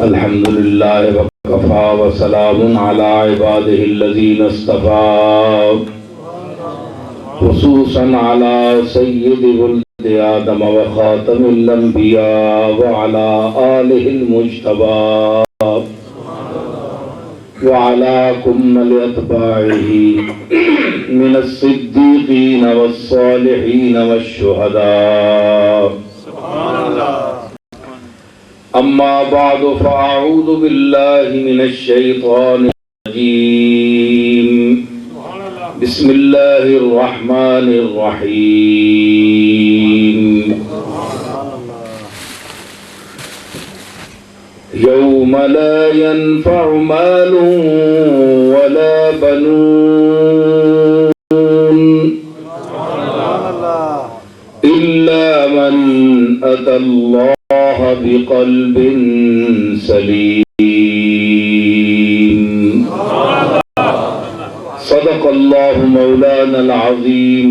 الحمد لله وكفى وسلام على عباده الذين اصطفى خصوصا على سيد ولد آدم وخاتم الأنبياء وعلى آله المجتبى وعلى كمل أتباعه من الصديقين والصالحين والشهداء. أما بعد فأعوذ بالله من الشيطان الرجيم. بسم الله الرحمن الرحيم. يوم لا ينفع مال ولا بنون إلا من أتى الله بقلب سليم. صدق الله مولانا العظيم.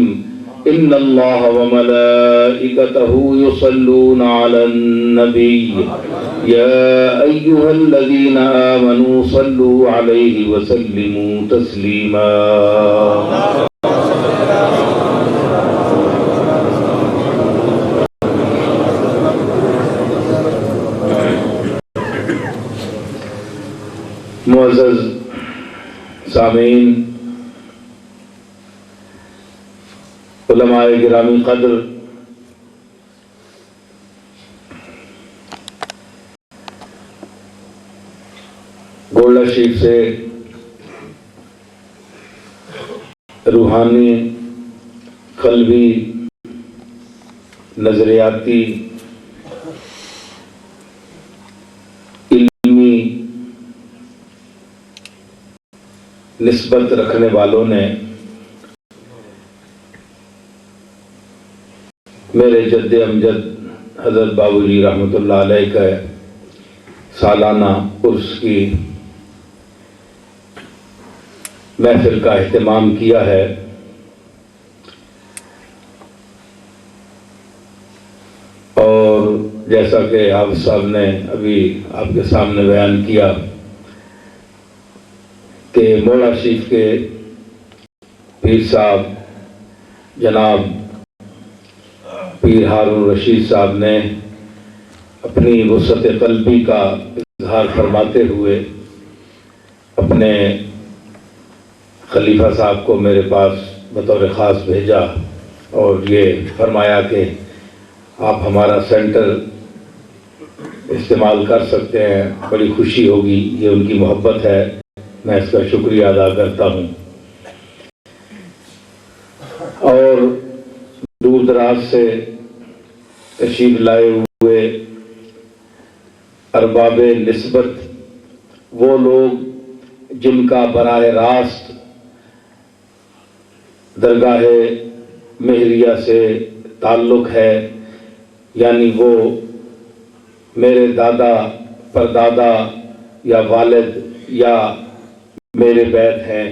إن الله وملائكته يصلون على النبي يا أيها الذين آمنوا صلوا عليه وسلموا تسليما. معزز سامعین، علماء گرامی قدر، گولڈا شریف سے روحانی، قلبی، نظریاتی، علمی نسبت رکھنے والوں نے میرے جد امجد حضرت بابو جی رحمۃ اللہ علیہ کا سالانہ عرس کی محفل کا اہتمام کیا ہے. اور جیسا کہ آپ صاحب نے ابھی آپ کے سامنے بیان کیا کہ مولا شریف کے پیر صاحب جناب پیر ہارون رشید صاحب نے اپنی وسعت قلبی کا اظہار فرماتے ہوئے اپنے خلیفہ صاحب کو میرے پاس بطور خاص بھیجا اور یہ فرمایا کہ آپ ہمارا سینٹر استعمال کر سکتے ہیں، بڑی خوشی ہوگی. یہ ان کی محبت ہے، میں اس کا شکریہ ادا کرتا ہوں. اور دور دراز سے تشریف لائے ہوئے ارباب نسبت، وہ لوگ جن کا براہ راست درگاہ مہریہ سے تعلق ہے، یعنی وہ میرے دادا پردادا یا والد یا میرے بیت ہیں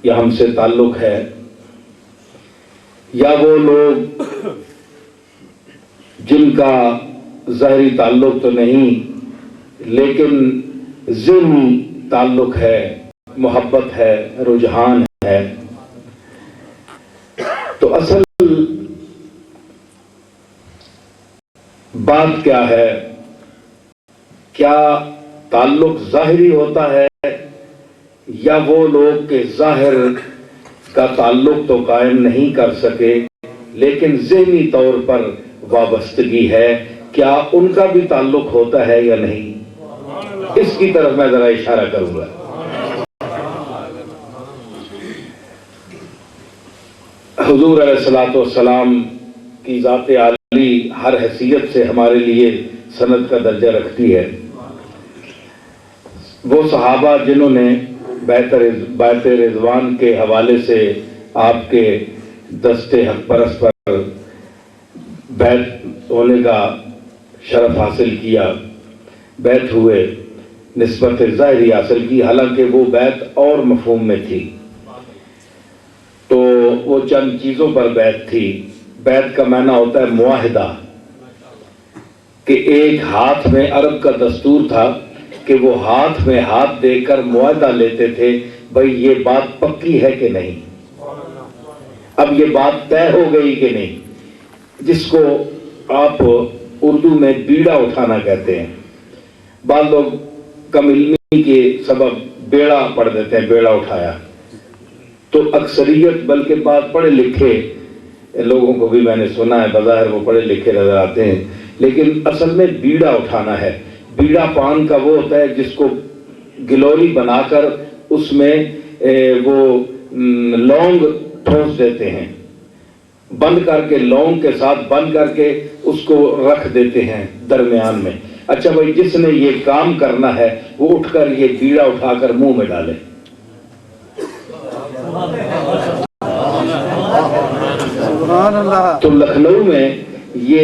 یا ہم سے تعلق ہے، یا وہ لوگ جن کا ظاہری تعلق تو نہیں لیکن ذہنی تعلق ہے، محبت ہے، رجحان ہے. تو اصل بات کیا ہے؟ کیا تعلق ظاہری ہوتا ہے یا وہ لوگ کے ظاہر کا تعلق تو قائم نہیں کر سکے لیکن ذہنی طور پر وابستگی ہے، کیا ان کا بھی تعلق ہوتا ہے یا نہیں؟ اس کی طرف میں ذرا اشارہ کروں گا. حضور علیہ الصلوۃ والسلام کی ذات عالی ہر حیثیت سے ہمارے لیے سند کا درجہ رکھتی ہے. وہ صحابہ جنہوں نے بیعت رضوان کے حوالے سے آپ کے دست حق پرست پر بیعت ہونے کا شرف حاصل کیا، بیعت ہوئے، نسبت ظاہری حاصل کی، حالانکہ وہ بیعت اور مفہوم میں تھی. تو وہ چند چیزوں پر بیعت تھی. بیعت کا معنی ہوتا ہے معاہدہ. کہ ایک ہاتھ میں عرب کا دستور تھا کہ وہ ہاتھ میں ہاتھ دے کر معاہدہ لیتے تھے، بھئی یہ بات پکی ہے کہ نہیں، اب یہ بات طے ہو گئی کہ نہیں، جس کو آپ اردو میں بیڑا اٹھانا کہتے ہیں۔ بعض لوگ کم علمی کے سبب بیڑا پڑھ دیتے ہیں، بیڑا اٹھایا، تو اکثریت بلکہ بعض پڑھے لکھے لوگوں کو بھی میں نے سنا ہے، بظاہر وہ پڑھے لکھے نظر آتے ہیں، لیکن اصل میں بیڑا اٹھانا ہے۔ بیڑا پان کا وہ ہوتا ہے جس کو گلوری بنا کر اس میں وہ لونگ ٹھوس دیتے ہیں، بند کر کے، لونگ کے ساتھ بند کر کے اس کو رکھ دیتے ہیں درمیان میں۔ اچھا بھائی، جس نے یہ کام کرنا ہے وہ اٹھ کر یہ بیڑا اٹھا کر منہ میں ڈالے۔ تو لکھنؤ میں یہ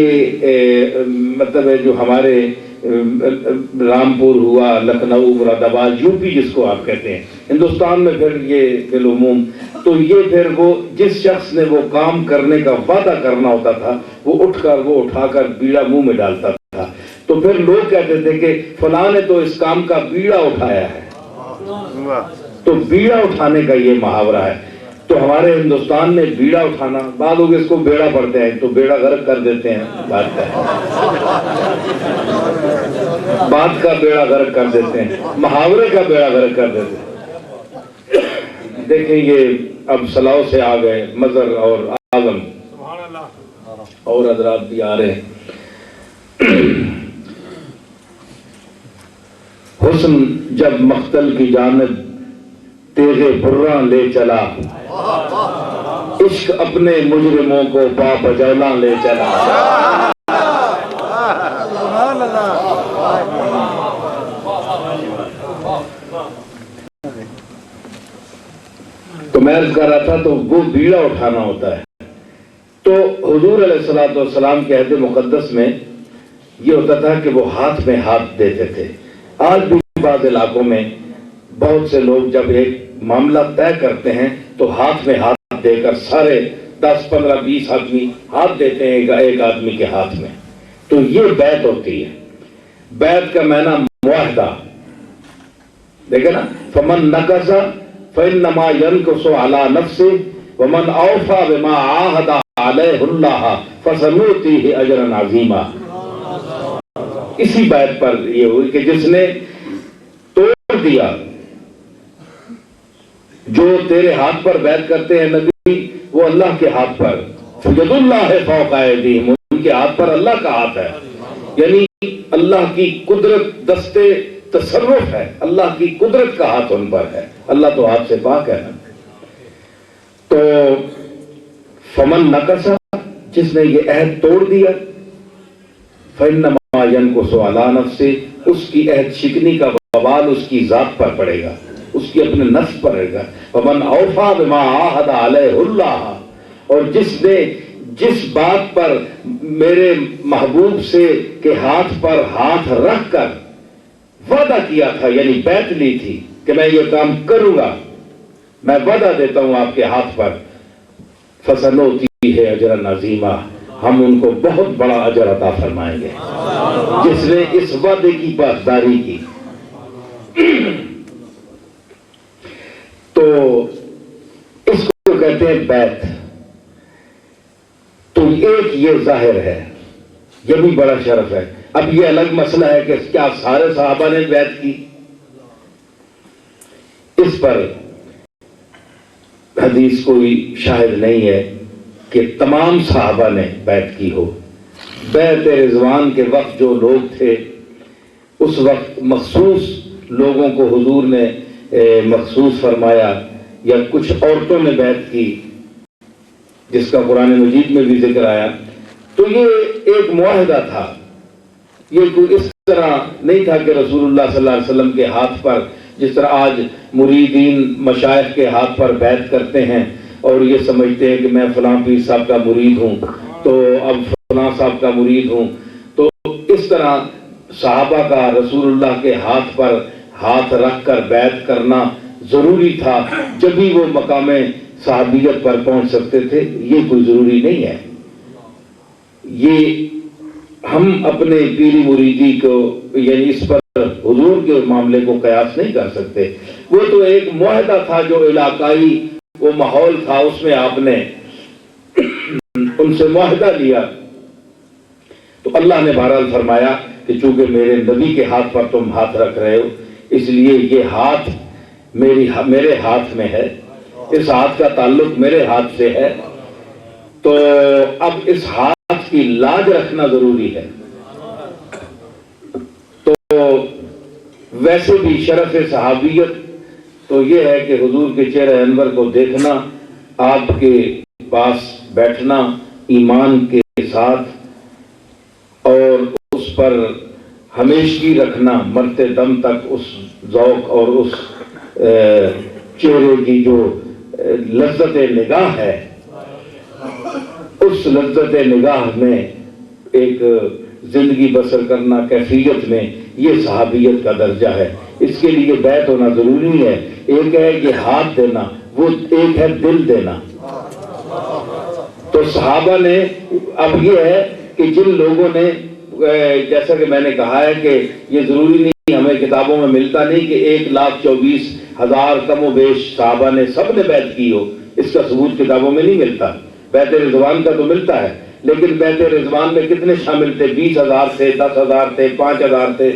مطلب ہے جو ہمارے رامپور ہوا، لکھنؤ، مراد آباد، یو پی جس کو آپ کہتے ہیں، ہندوستان میں پھر یہ بالعموم، تو یہ پھر وہ جس شخص نے وہ کام کرنے کا وعدہ کرنا ہوتا تھا وہ اٹھ کر وہ اٹھا کر بیڑا منہ میں ڈالتا تھا، تو پھر لوگ کہتے تھے کہ فلاں نے تو اس کام کا بیڑا اٹھایا ہے۔ تو بیڑا اٹھانے کا یہ محاورہ ہے۔ تو ہمارے ہندوستان میں بیڑا اٹھانا، بعض لوگ اس کو بیڑا پڑھتے ہیں تو بیڑا غرق کر دیتے ہیں، بات کا بیڑا غرق کر دیتے ہیں، محاورے کا بیڑا غرق کر دیتے ہیں۔ دیکھیں یہ اب سلاؤ سے آ گئے مظہر اور اعظم اور حضرات بھی آ رہے ہیں۔ حسن جب مقتل کی جانب تیغے برراں لے چلا، عشق اپنے مجرموں کو پا بجولاں لے چلا۔ تو میں عرض کر رہا تھا تو وہ بیڑا اٹھانا ہوتا ہے۔ تو حضور علیہ الصلوۃ والسلام کے عہد مقدس میں یہ ہوتا تھا کہ وہ ہاتھ میں ہاتھ دیتے تھے۔ آج بھی بعض علاقوں میں بہت سے لوگ جب ایک معاملہ طے کرتے ہیں تو ہاتھ میں ہاتھ دے کر سارے 10 15 20 آدمی ہاتھ دیتے ہیں ایک آدمی کے ہاتھ میں، تو یہ بیعت ہوتی ہے۔ بیعت کا معنی معاہدہ، دیکھیں نا، فمن نقض فانما ينقص على نفسه ومن اوفى بما عاهد عليه الله فسنؤتيه اجرا عظيما۔ اسی بیعت پر یہ ہوئی کہ جس نے توڑ دیا، جو تیرے ہاتھ پر بیعت کرتے ہیں نبی، وہ اللہ کے ہاتھ پر، فید اللہ فوق ایدیہم، ان کے ہاتھ پر اللہ کا ہاتھ ہے، یعنی اللہ کی قدرت دستے تصرف ہے، اللہ کی قدرت کا ہاتھ ان پر ہے، اللہ تو ہاتھ سے پاک ہے نا۔ تو فمن نقص، جس نے یہ عہد توڑ دیا، فإنما ينقص على نفسه، اس کی عہد شکنی کا وبال اس کی ذات پر پڑے گا، اس کی اپنے نفس پر رہے گا۔ ومن اوفى بما عاهد عليه الله، اور جس نے جس بات پر میرے محبوب سے کہ ہاتھ پر ہاتھ رکھ کر وعدہ کیا تھا، یعنی بیعت لی تھی کہ میں یہ کام کروں گا، میں وعدہ دیتا ہوں آپ کے ہاتھ پر، فسنؤتیہ اجرا عظیما، ہم ان کو بہت بڑا اجر عطا فرمائیں گے جس نے اس وعدے کی پاسداری کی۔ تو اس کو کہتے ہیں بیعت۔ تو ایک یہ ظاہر ہے، یہ بھی بڑا شرف ہے۔ اب یہ الگ مسئلہ ہے کہ کیا سارے صحابہ نے بیعت کی؟ اس پر حدیث کوئی شاہد نہیں ہے کہ تمام صحابہ نے بیعت کی ہو۔ بیعت رضوان کے وقت جو لوگ تھے، اس وقت مخصوص لوگوں کو حضور نے مخصوص فرمایا، یا کچھ عورتوں نے بیعت کی جس کا قرآن مجید میں بھی ذکر آیا۔ تو یہ ایک معاہدہ تھا، یہ کوئی اس طرح نہیں تھا کہ رسول اللہ صلی اللہ علیہ وسلم کے ہاتھ پر، جس طرح آج مریدین مشائخ کے ہاتھ پر بیعت کرتے ہیں اور یہ سمجھتے ہیں کہ میں فلاں پیر صاحب کا مرید ہوں تو اب فلاں صاحب کا مرید ہوں۔ تو اس طرح صحابہ کا رسول اللہ کے ہاتھ پر ہاتھ رکھ کر بیعت کرنا ضروری تھا، جبھی وہ مقام صحابیت پر پہنچ سکتے تھے، یہ کوئی ضروری نہیں ہے۔ یہ ہم اپنے پیری مریدی کو یعنی اس پر حضور کے معاملے کو قیاس نہیں کر سکتے. وہ تو ایک معاہدہ تھا جو علاقائی وہ ماحول تھا، اس میں آپ نے ان سے معاہدہ لیا. تو اللہ نے بہرحال فرمایا کہ چونکہ میرے نبی کے ہاتھ پر تم ہاتھ رکھ رہے ہو، اس لیے یہ ہاتھ میرے ہاتھ میں ہے، اس ہاتھ کا تعلق میرے ہاتھ سے ہے، تو اب اس ہاتھ کی لاج رکھنا ضروری ہے. تو ویسے بھی شرف صحابیت تو یہ ہے کہ حضور کے چہرہ انور کو دیکھنا، آپ کے پاس بیٹھنا ایمان کے ساتھ اور اس پر ہمیشگی رکھنا مرتے دم تک، اس ذوق اور اس چہرے کی جو لذت نگاہ ہے، اس لذت نگاہ میں ایک زندگی بسر کرنا کیفیت میں، یہ صحابیت کا درجہ ہے. اس کے لیے بیعت ہونا ضروری ہے. ایک ہے کہ ہاتھ دینا، وہ ایک ہے دل دینا. تو صحابہ نے، اب یہ ہے کہ جن لوگوں نے، جیسا کہ میں نے کہا ہے کہ یہ ضروری نہیں، ہمیں کتابوں میں ملتا نہیں کہ 1,24,000 کم و بیش صحابہ نے سب نے بیعت کی ہو، اس کا ثبوت کتابوں میں نہیں ملتا. بیعت رضوان کا تو ملتا ہے، لیکن بیعت رضوان میں کتنے شامل تھے؟ 20,000 تھے، 10,000 تھے، 5,000 تھے.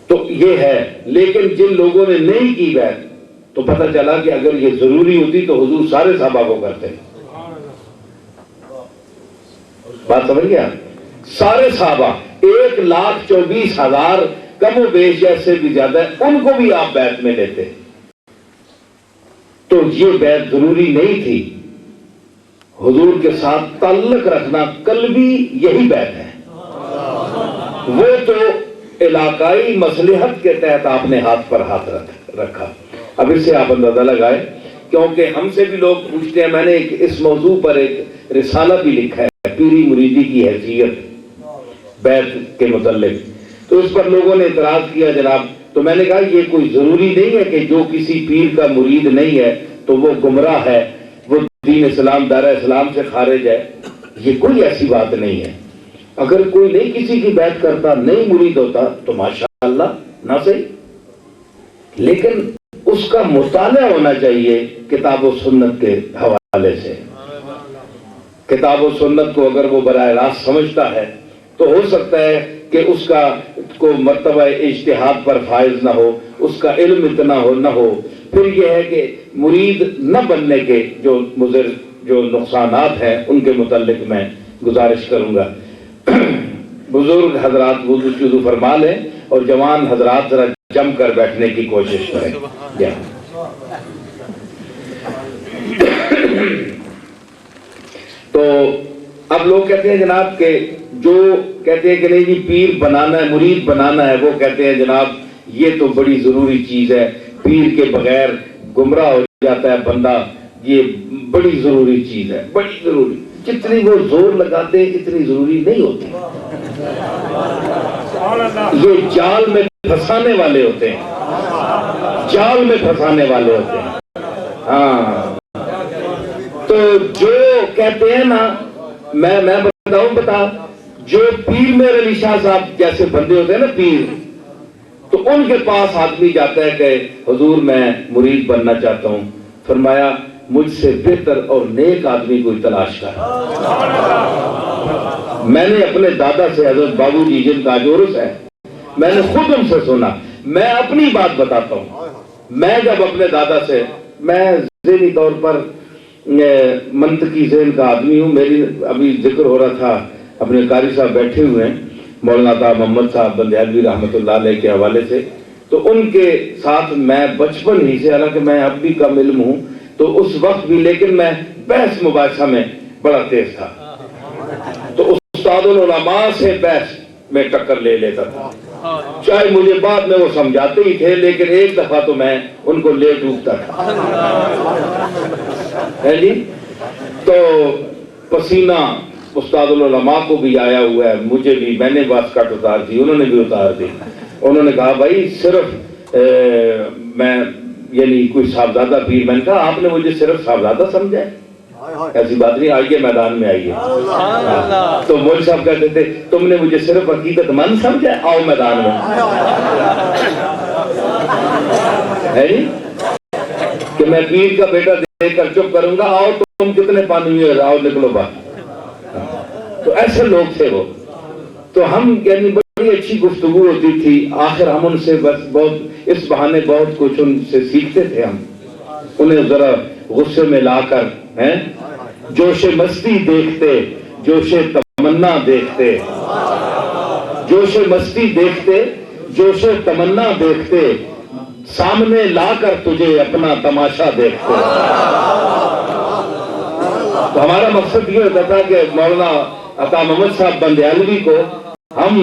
تو یہ ہے. لیکن جن لوگوں نے نہیں کی بیعت، تو پتہ چلا کہ اگر یہ ضروری ہوتی تو حضور سارے صحابہ کو کرتے. بات سمجھ گیا؟ سارے صحابہ 1,24,000 کم و بیش یا سے بھی زیادہ، ان کو بھی آپ بیعت میں لیتے. تو یہ بیعت ضروری نہیں تھی. حضور کے ساتھ تعلق رکھنا قلبی یہی بیعت ہے. وہ تو علاقائی مصلحت کے تحت آپ نے ہاتھ پر ہاتھ رکھا. اب اس سے آپ اندازہ لگائیں، کیونکہ ہم سے بھی لوگ پوچھتے ہیں. میں نے اس موضوع پر ایک رسالہ بھی لکھا ہے، پیری مریدی کی حیثیت بیعت کے متعلق. تو اس پر لوگوں نے اعتراض کیا جناب. تو میں نے کہا یہ کوئی ضروری نہیں ہے کہ جو کسی پیر کا مرید نہیں ہے تو وہ گمراہ ہے، وہ دین اسلام دائرہ اسلام سے خارج ہے. یہ کوئی ایسی بات نہیں ہے. اگر کوئی نہیں کسی کی بیعت کرتا، نہیں مرید ہوتا، تو ماشاءاللہ نہ صحیح، لیکن اس کا مطالعہ ہونا چاہیے کتاب و سنت کے حوالے سے. کتاب و سنت کو اگر وہ براہ راست سمجھتا ہے تو ہو سکتا ہے کہ اس کا کو مرتبہ اجتہاد پر فائز نہ ہو، اس کا علم اتنا نہ ہو. پھر یہ ہے کہ مرید نہ بننے کے جو مضر جو نقصانات ہیں ان کے متعلق میں گزارش کروں گا. بزرگ حضرات وضو شروع فرما لیں اور جوان حضرات ذرا جم کر بیٹھنے کی کوشش کریں. تو اب لوگ کہتے ہیں جناب کہ جو کہتے ہیں کہ نہیں جی پیر بنانا ہے، مرید بنانا ہے، وہ کہتے ہیں جناب یہ تو بڑی ضروری چیز ہے، پیر کے بغیر گمراہ ہو جاتا ہے بندہ، یہ بڑی ضروری چیز ہے، بڑی ضروری. جتنی وہ زور لگاتے اتنی ضروری نہیں ہوتی. یہ جال میں پھنسانے والے ہوتے ہیں، جال میں پھنسانے والے ہوتے ہیں. ہاں تو جو کہتے ہیں نا، میں بتا جو پیر میں علی شاہ صاحب جیسے بندے ہوتے ہیں نا پیر، تو ان کے پاس آدمی جاتا ہے کہ حضور میں مرید بننا چاہتا ہوں. فرمایا مجھ سے بہتر اور نیک آدمی کوئی تلاش کر. میں نے اپنے دادا سے، حضرت بابو جی جن کا عرس ہے، میں نے خود ان سے سنا. میں اپنی بات بتاتا ہوں. میں جب اپنے دادا سے، میں ذہنی طور پر منطقی ذہن کا آدمی ہوں. میری ابھی ذکر ہو رہا تھا، اپنے قاری صاحب بیٹھے ہوئے ہیں مولانا عطا محمد صاحب بندیالوی رحمۃ اللہ علیہ کے حوالے سے. تو ان کے ساتھ میں بچپن ہی سے، حالانکہ میں اب بھی کم علم ہوں تو اس وقت بھی، لیکن میں بحث مباحثہ میں بڑا تیز تھا. تو استاد العلماء سے بحث میں ٹکر لے لیتا تھا، چاہے مجھے بعد میں وہ سمجھاتے ہی تھے، لیکن ایک دفعہ تو میں ان کو لے ڈوبتا تھا. ہے جی. تو پسینہ استاد العلماء کو بھی آیا ہوا ہے، مجھے بھی. میں نے بات کٹ اتار دی، انہوں نے بھی اتار دی. انہوں نے کہا بھائی صرف میں یعنی کوئی صاحبزادہ پیر. میں نے کہا آپ نے مجھے صرف صاحبزادہ سمجھا ہے؟ ایسی بات نہیں، آئیے میدان میں آئیے. تو مول صاحب کہتے تھے تم نے مجھے صرف عقیدت مند سمجھا، آؤ میدان میں. ہے جی کہ میں پیر کا بیٹا دیکھ کر چپ کروں گا، آؤ تم کتنے پانی میں، آؤ نکلو باہر. تو ایسے لوگ تھے وہ. تو ہم یعنی بڑی اچھی گفتگو ہوتی تھی. آخر ہم ان سے بس بہت اس بہانے بہت کچھ ان سے سیکھتے تھے. ہم انہیں ذرا غصے میں لا کر جوش مستی دیکھتے، جوش تمنا دیکھتے، جوش مستی دیکھتے، جوش تمنا دیکھتے، سامنے لا کر تجھے اپنا تماشا دیکھتے. تو ہمارا مقصد یہ ہوتا تھا کہ مولانا عطا محمد صاحب بندیالوی کو ہم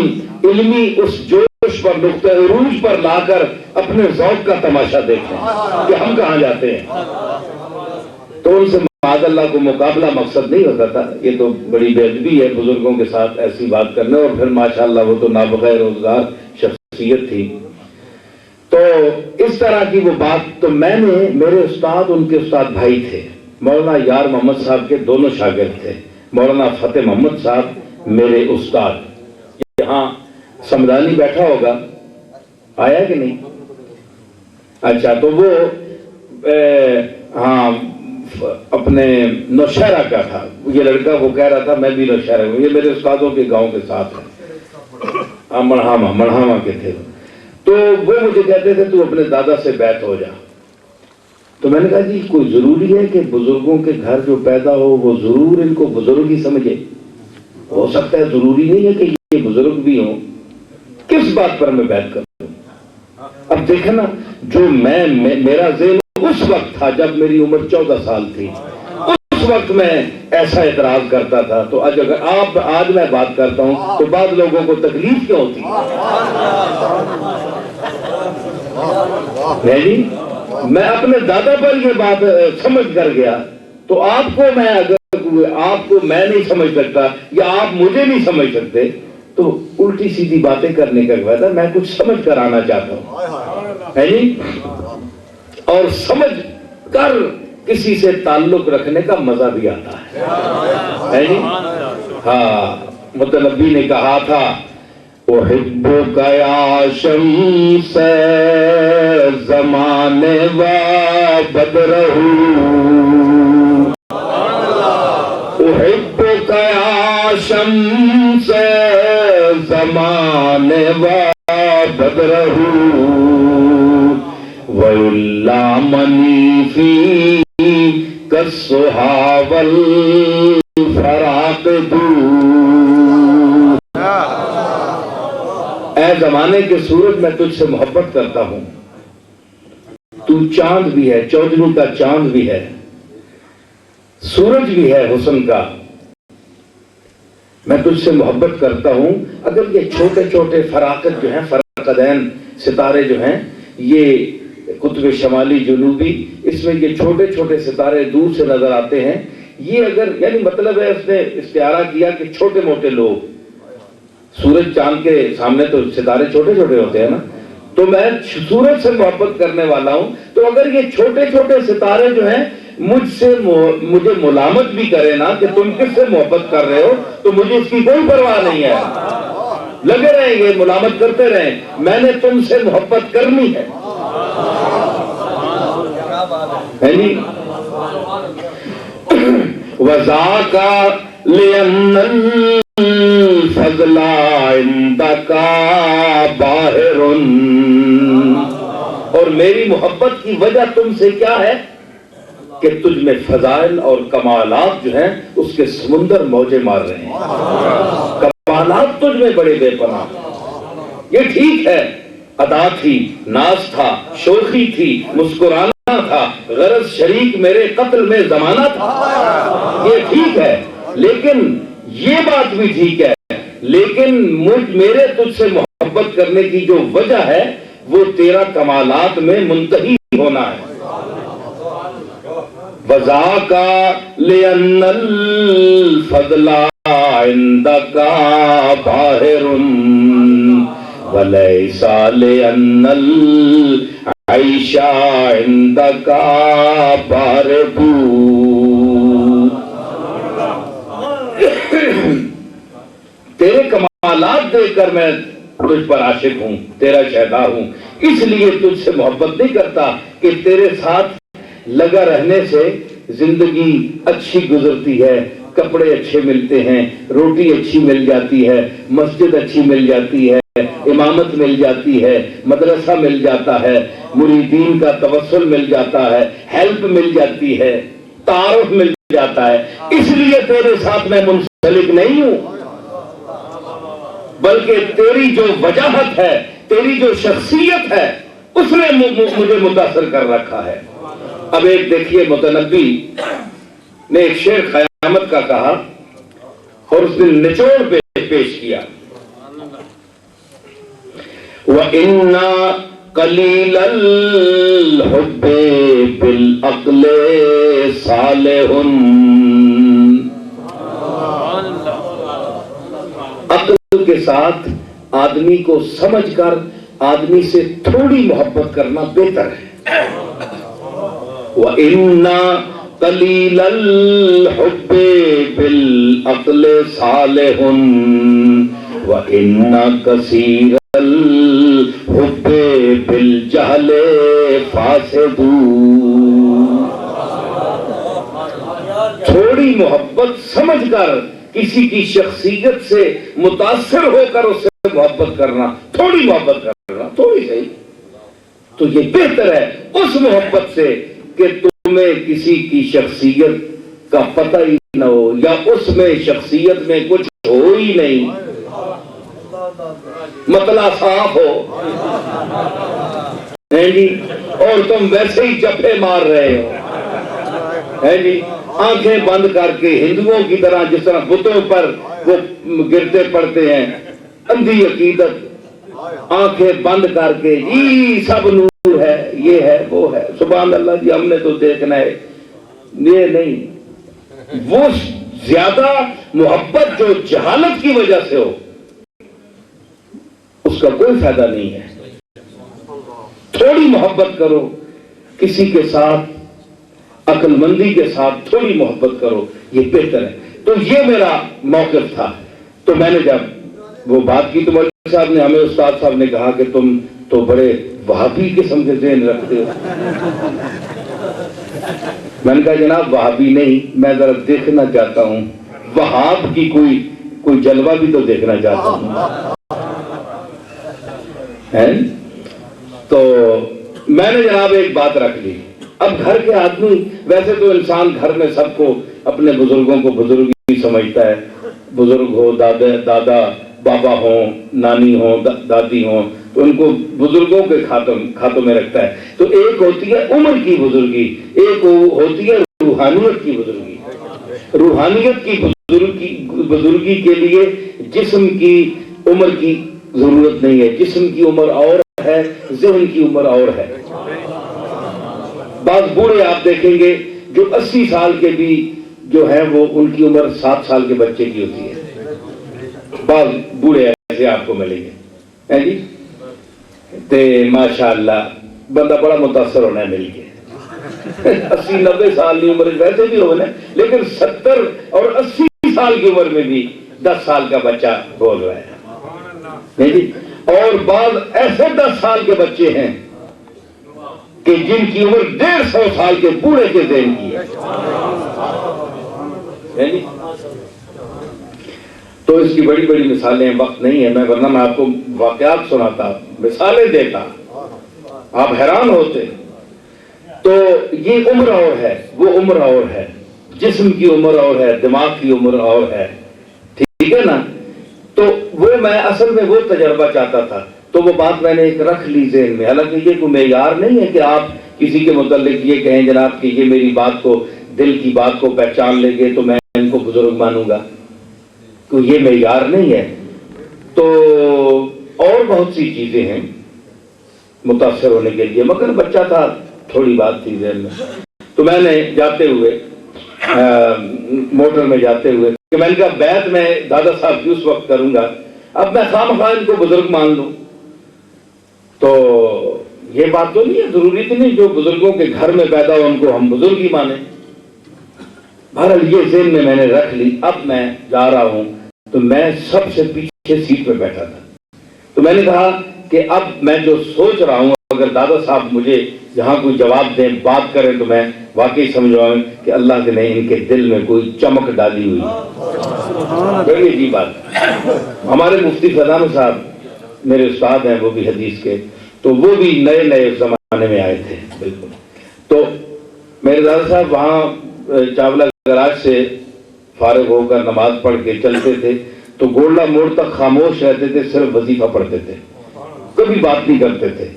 علمی اس جوش پر، نقطہ عروج پر لا کر اپنے ذوق کا تماشا دیکھیں کہ ہم کہاں جاتے ہیں. تو ان سے معاذ اللہ کو مقابلہ مقصد نہیں ہوتا تھا. یہ تو بڑی بے ادبی ہے بزرگوں کے ساتھ ایسی بات کرنا. اور پھر ماشاءاللہ وہ تو نابغیر روزگار شخصیت تھی. تو اس طرح کی وہ بات. تو میں نے، میرے استاد ان کے استاد بھائی تھے. مولانا یار محمد صاحب کے دونوں شاگرد تھے. مولانا فتح محمد صاحب میرے استاد. یہاں سمدانی بیٹھا ہوگا، آیا کہ نہیں؟ اچھا. تو وہ ہاں اپنے نوشہرہ کا تھا یہ لڑکا. وہ کہہ رہا تھا میں بھی نوشہرہ ہوں. یہ میرے استادوں کے گاؤں کے ساتھ ہے، مڑھاما کے تھے. تو وہ مجھے کہتے تھے تو اپنے دادا سے بیعت ہو جا. تو میں نے کہا جی کوئی ضروری ہے کہ بزرگوں کے گھر جو پیدا ہو وہ ضرور ان کو بزرگ ہی سمجھے؟ ہو سکتا ہے ضروری نہیں ہے کہ یہ بزرگ بھی ہوں. کس بات پر میں بیعت کروں؟ اب دیکھیں نا، جو میرا ذہن اس وقت تھا جب میری عمر 14 سال تھی، اس وقت میں ایسا اعتراض کرتا تھا. تو اگر آج میں بات کرتا ہوں تو بعض لوگوں کو تکلیف کیوں ہوتی ہے جی؟ میں اپنے دادا پر یہ بات سمجھ کر گیا. تو آپ کو میں، اگر آپ کو میں نہیں سمجھ سکتا یا آپ مجھے نہیں سمجھ سکتے تو الٹی سیدھی باتیں کرنے کا فائدہ. میں کچھ سمجھ کر آنا چاہتا ہوں، ہے جی. اور سمجھ کر کسی سے تعلق رکھنے کا مزہ بھی آتا ہے جی. ہاں متنبی نے کہا تھا احبک یا شمس زمانے و بدرہ، احبک یا شمس زمانے و بدرہ وَيُلَّامَنِي فِي كَالسُّحَا وَالْفَرَاقِ دُو. اے زمانے کے سورج میں تجھ سے محبت کرتا ہوں. تو چاند بھی ہے، چودھویں کا چاند بھی ہے، سورج بھی ہے حسن کا. میں تجھ سے محبت کرتا ہوں. اگر یہ چھوٹے چھوٹے فراقت جو ہیں، فرقدین ستارے جو ہیں، یہ قطب شمالی جنوبی، اس میں یہ چھوٹے چھوٹے ستارے دور سے نظر آتے ہیں. یہ اگر یعنی مطلب ہے اس نے استعارہ کیا کہ چھوٹے موٹے لوگ، سورج چاند کے سامنے تو ستارے چھوٹے چھوٹے ہوتے ہیں نا. تو میں سورج سے محبت کرنے والا ہوں. تو اگر یہ چھوٹے چھوٹے ستارے جو ہیں مجھے ملامت بھی کرے نا کہ تم کس سے محبت کر رہے ہو، تو مجھے اس کی کوئی پرواہ نہیں ہے. لگے رہیں گے، ملامت کرتے رہیں، میں نے تم سے محبت کرنی ہے. وَذَاكَ لِأَنَّ الْفَضْلَ عِنْدَكَ بَاهِرٌ. اور میری محبت کی وجہ تم سے کیا ہے کہ تجھ میں فضائل اور کمالات جو ہیں اس کے سمندر موجیں مار رہے ہیں. کمالات تجھ میں بڑے بے پناہ. یہ ٹھیک ہے، ادا تھی، ناز تھا، شوخی تھی، مسکرانا تھا، غرض شریک میرے قتل میں زمانہ تھا. یہ ٹھیک ہے، لیکن یہ بات بھی ٹھیک ہے، لیکن میرے تجھ سے محبت کرنے کی جو وجہ ہے وہ تیرا کمالات میں منتہی ہونا ہے. وَذَاكَ لِأَنَّ الْفَضْلَ عِنْدَكَ بَاهِرٌ وَلَيْسَ لِأَنَّ الْعَيْشَ عِنْدَكَ بَارِدٌ. کر میں تجھ پر عاشق ہوں، تیرا شہدا ہوں، اس لیے تجھ سے محبت نہیں کرتا کہ تیرے ساتھ لگا رہنے سے زندگی اچھی گزرتی ہے، کپڑے اچھے ملتے ہیں، روٹی اچھی مل جاتی ہے، مسجد اچھی مل جاتی ہے، امامت مل جاتی ہے، مدرسہ مل جاتا ہے، مریدین کا توسل مل جاتا ہے، ہیلپ مل جاتی ہے، تعارف مل جاتا ہے، اس لیے تیرے ساتھ میں منسلک نہیں ہوں، بلکہ تیری جو وجاہت ہے، تیری جو شخصیت ہے، اس نے مجھے متاثر کر رکھا ہے۔ اب ایک دیکھیے، متنبی نے ایک شعر قیامت کا کہا اور اس نے نچوڑ پیش کیا، وَإِنَّا قَلِيلَ الْحُبِّ بِالْعَقْلِ صَالِحٌ، عقل کے ساتھ آدمی کو سمجھ کر آدمی سے تھوڑی محبت کرنا بہتر ہے۔ وَإِنَّا قَلِيلَ الْحُبِّ بِالْعَقْلِ صَالِحٌ وَإِنَّا كَثِيرَ الْحُبِّ بِالْجَهْلِ فَاسِدٌ۔ تھوڑی محبت سمجھ کر کسی کی شخصیت سے متاثر ہو کر اس سے محبت کرنا، تھوڑی محبت کرنا، تھوڑی صحیح، تو یہ بہتر ہے اس محبت سے کہ تمہیں کسی کی شخصیت کا پتہ ہی نہ ہو، یا اس میں شخصیت میں کچھ ہو ہی نہیں، مطلع صاف ہو ہے جی، اور تم ویسے ہی جپے مار رہے ہو ہے جی، آنکھیں بند کر کے ہندوؤں کی طرح جس طرح بتوں پر وہ گرتے پڑتے ہیں، اندھی عقیدت، آنکھیں بند کر کے جی سب نور ہے، یہ ہے وہ ہے، سبحان اللہ جی ہم نے تو دیکھنا ہے، یہ نہیں، وہ زیادہ محبت جو جہالت کی وجہ سے ہو اس کا کوئی فائدہ نہیں ہے۔ تھوڑی محبت کرو کسی کے ساتھ، عقل مندی کے ساتھ تھوڑی محبت کرو، یہ بہتر ہے۔ تو یہ میرا موقف تھا۔ تو میں نے جب وہ بات کی تو مولوی صاحب نے، ہمیں استاد صاحب نے کہا کہ تم تو بڑے وہابی قسم کے ذہن رکھتے ہو۔ میں نے کہا جناب وہابی نہیں، میں ذرا دیکھنا چاہتا ہوں، وہاب کی کوئی جلوہ بھی تو دیکھنا چاہتا ہوں۔ تو میں نے جناب ایک بات رکھ لی، اب گھر کے آدمی، ویسے تو انسان گھر میں سب کو اپنے بزرگوں کو بزرگ ہی سمجھتا ہے، بزرگ ہو، دادا بابا ہوں، نانی ہوں، دادی ہوں، تو ان کو بزرگوں کے کھاتوں میں رکھتا ہے۔ تو ایک ہوتی ہے عمر کی بزرگی، ایک ہوتی ہے روحانیت کی بزرگی۔ روحانیت کی بزرگی کے لیے جسم کی عمر کی ضرورت نہیں ہے، جسم کی عمر اور ہے، ذہن کی عمر اور ہے۔ بعض بوڑھے آپ دیکھیں گے جو 80 سال کے بھی جو ہیں وہ ان کی عمر 7 سال کے بچے کی ہوتی ہے، بعض بوڑھے ایسے آپ کو ملیں گے جی، تے ماشاءاللہ بندہ بڑا متاثر ہونا ہے مل کے۔ 80-90 سال کی عمر ویسے بھی ہونا ہے، لیکن 70 اور 80 سال کی عمر میں بھی 10 سال کا بچہ بول رہا ہے جی۔ اور بعض ایسے 10 سال کے بچے ہیں کہ جن کی عمر 150 سال کے بوڑھے کے ذہن کی ہے۔ تو اس کی بڑی بڑی مثالیں، وقت نہیں ہے، میں ورنہ میں آپ کو واقعات سناتا، مثالیں دیتا، آپ حیران ہوتے۔ تو یہ عمر اور ہے، وہ عمر اور ہے، جسم کی عمر اور ہے، دماغ کی عمر اور ہے، ٹھیک ہے نا؟ تو وہ میں اصل میں وہ تجربہ چاہتا تھا، تو وہ بات میں نے ایک رکھ لی ذہن میں۔ حالانکہ یہ کوئی معیار نہیں ہے کہ آپ کسی کے متعلق یہ کہیں جناب کہ یہ میری بات کو، دل کی بات کو پہچان لیں گے تو میں ان کو بزرگ مانوں گا، کوئی یہ معیار نہیں ہے۔ تو اور بہت سی چیزیں ہیں متاثر ہونے کے لیے، مگر بچہ تھا، تھوڑی بات تھی ذہن میں۔ تو میں نے جاتے ہوئے موٹر میں جاتے ہوئے کہ میں نے کہا بیعت میں دادا صاحب کی اس وقت کروں گا، اب میں خواہ ان کو بزرگ مان لوں تو یہ بات تو نہیں ہے، ضروری تو نہیں جو بزرگوں کے گھر میں پیدا ہو ان کو ہم بزرگ ہی مانیں۔ بہرحال یہ ذہن میں نے رکھ لی، اب میں جا رہا ہوں تو میں سب سے پیچھے پیچھے سیٹ پہ بیٹھا تھا. تو میں نے کہا کہ اب میں جو سوچ رہا ہوں اگر دادا صاحب مجھے یہاں کوئی جواب دیں بات کریں تو میں واقعی سمجھاؤں کہ اللہ نے ان کے دل میں کوئی چمک ڈالی ہوئی. بڑی عجیب بات. ہمارے مفتی فضان صاحب میرے استاد ہیں، وہ بھی حدیث کے، تو وہ بھی نئے نئے اس زمانے میں آئے تھے بالکل. تو میرے دادا صاحب وہاں چاولہ گراج سے فارغ ہو کر نماز پڑھ کے چلتے تھے تو گولڈا موڑ تک خاموش رہتے تھے، صرف وظیفہ پڑھتے تھے، کبھی بات نہیں کرتے تھے.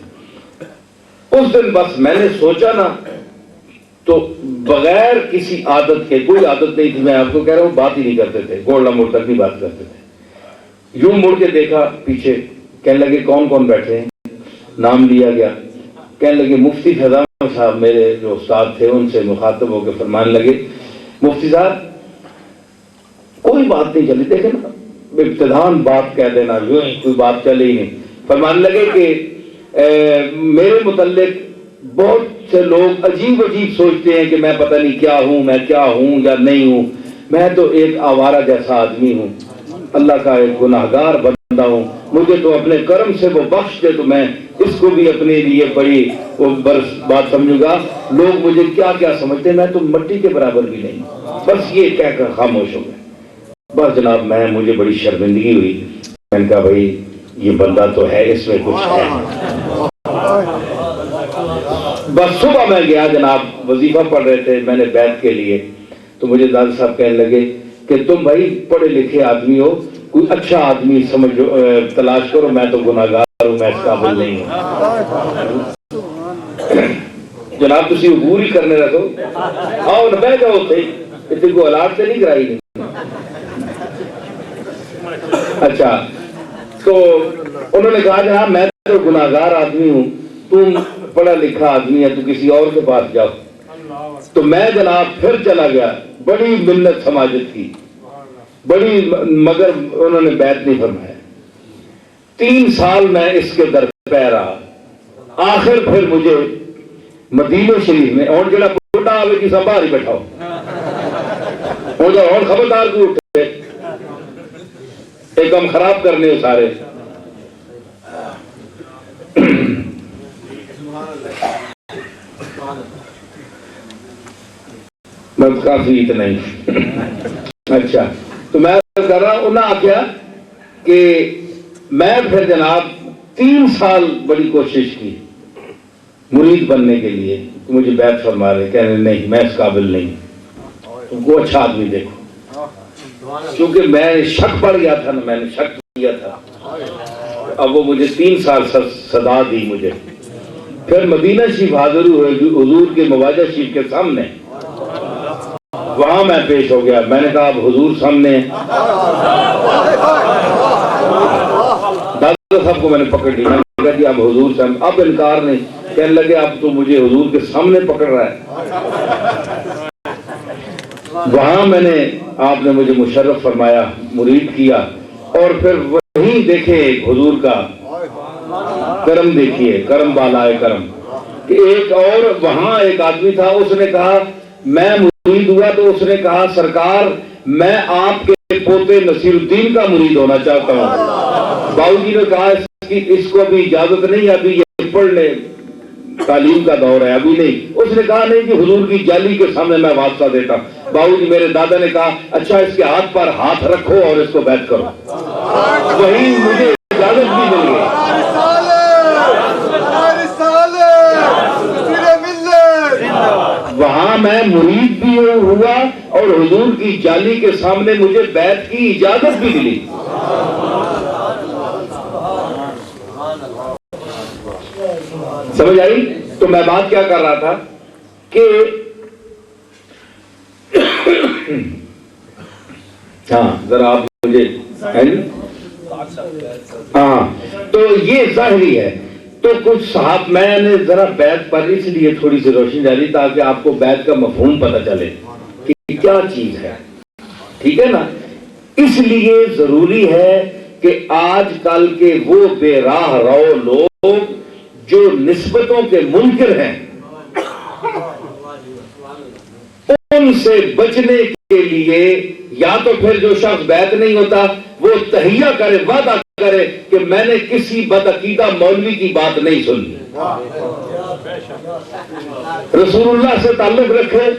اس دن بس میں نے سوچا نا، تو بغیر کسی عادت کے، کوئی عادت نہیں تھی، میں آپ کو کہہ رہا ہوں بات ہی نہیں کرتے تھے، گولڈا موڑ تک نہیں بات کرتے تھے. یوں مڑ کے دیکھا پیچھے، کہنے لگے کون کون بیٹھے ہیں؟ نام لیا گیا. کہنے لگے مفتی فضان صاحب، میرے جو استاد تھے ان سے مخاطب ہو کے فرمانے لگے مفتی صاحب کوئی بات نہیں چلی، دیکھیں نا ابتدان بات کہہ دینا، یوں ہی کوئی بات چلے ہی نہیں. فرمانے لگے کہ میرے متعلق بہت سے لوگ عجیب عجیب سوچتے ہیں کہ میں پتہ نہیں کیا ہوں، میں کیا ہوں یا نہیں ہوں. میں تو ایک آوارہ جیسا آدمی ہوں، اللہ کا ایک گناہگار بندہ ہوں. مجھے تو اپنے کرم سے وہ بخش دے تو میں اس کو بھی اپنے لیے بڑی بات سمجھوں گا. لوگ مجھے کیا کیا سمجھتے ہیں، میں تو مٹی کے برابر بھی نہیں. بس یہ کہہ کر خاموش ہو گئے. بس جناب مجھے بڑی شرمندگی ہوئی. میں نے کہا بھائی یہ بندہ تو ہے، اس میں کچھ ہے. بس صبح میں گیا جناب، وظیفہ پڑھ رہے تھے، میں نے بیعت کے لیے. تو مجھے دادا صاحب کہنے لگے کہ تم بھائی پڑھے لکھے آدمی ہو، کوئی اچھا آدمی سمجھو تلاش کرو، میں تو گناہگار ہوں، میں اس قابل نہیں ہوں. جناب تسی عبور ہی کرنے رہو، آؤ نہ بیٹھ جاؤ تھے، اتنی کو الاٹ سے نہیں کرائی نہیں. اچھا تو انہوں نے کہا جناب میں تو گناہگار آدمی ہوں، تم پڑھا لکھا آدمی ہے، تو کسی اور کے پاس جاؤ. تو میں جناب پھر چلا گیا، بڑی منت سماجت کی بڑی، مگر انہوں نے بیعت نہیں فرمایا. 3 سال میں اس کے در پہ رہا. آخر پھر مجھے مدینہ شریف میں اور جڑا بڑھا آوے کی سنبھال ہی بیٹھاؤ اور خبردار کو اٹھے ایک کم خراب کرنے ہو سارے. بس کافی اتنا ہی. اچھا تو میں کر رہا ہوں، انہوں نے آخیا کہ میں پھر جناب 3 سال بڑی کوشش کی مرید بننے کے لیے. مجھے بیعت فرما رہے، کہنے نہیں میں اس قابل نہیں، تم کو اچھا آدمی دیکھو. کیونکہ میں شک پڑ گیا تھا نا، میں نے شک کیا تھا. اب وہ مجھے 3 سال صدا دی مجھے. پھر مدینہ شریف حاضر ہوئے حضور کے مواجہ شریف کے سامنے، وہاں میں پیش ہو گیا. میں نے کہا اب حضور سامنے. دادا صاحب کو میں نے پکڑ لی، میں نے کہا جی اب حضور سامنے. اب انکار نہیں. کہنے لگے اب تو مجھے حضور کے سامنے پکڑ رہا ہے. وہاں میں نے، آپ نے مجھے مشرف فرمایا، مرید کیا. اور پھر وہیں دیکھے حضور کا کرم، دیکھیے کرم بالائے کرم کہ ایک اور وہاں ایک آدمی تھا، اس نے کہا میں مرید ہوا تو اس نے کہا سرکار میں آپ کے پوتے نصیر الدین کا مرید ہونا چاہتا ہوں. باؤ جی نے کہا اس کو بھی اجازت نہیں، ابھی یہ پڑھنے تعلیم کا دور ہے، ابھی نہیں. اس نے کہا نہیں کہ حضور کی جالی کے سامنے میں واسطہ دیتا. باؤ جی میرے دادا نے کہا اچھا اس کے ہاتھ پر ہاتھ رکھو اور اس کو بیعت کرو. وہیں مجھے اجازت بھی مل گئی. وہاں میں مرید بھی ہوا اور حضور کی جالی کے سامنے مجھے بیعت کی اجازت بھی ملی. سمجھ آئی؟ تو میں بات کیا کر رہا تھا کہ ہاں ذرا آپ مجھے، ہاں تو یہ ظاہری ہے. تو کچھ صاحب میں نے ذرا بیعت پر اس لیے تھوڑی سی روشنی ڈالی تاکہ آپ کو بیعت کا مفہوم پتہ چلے کہ کیا چیز ہے. ٹھیک ہے نا؟ اس لیے ضروری ہے کہ آج کل کے وہ بے راہ رو لوگ جو نسبتوں کے منکر ہیں، ان سے بچنے کے لیے یا تو پھر جو شخص بیعت نہیں ہوتا وہ وہ تہیہ کرے، وعدہ کرے کہ میں نے کسی بدعقیدہ مولوی کی بات نہیں سنی، رسول اللہ سے تعلق رکھے،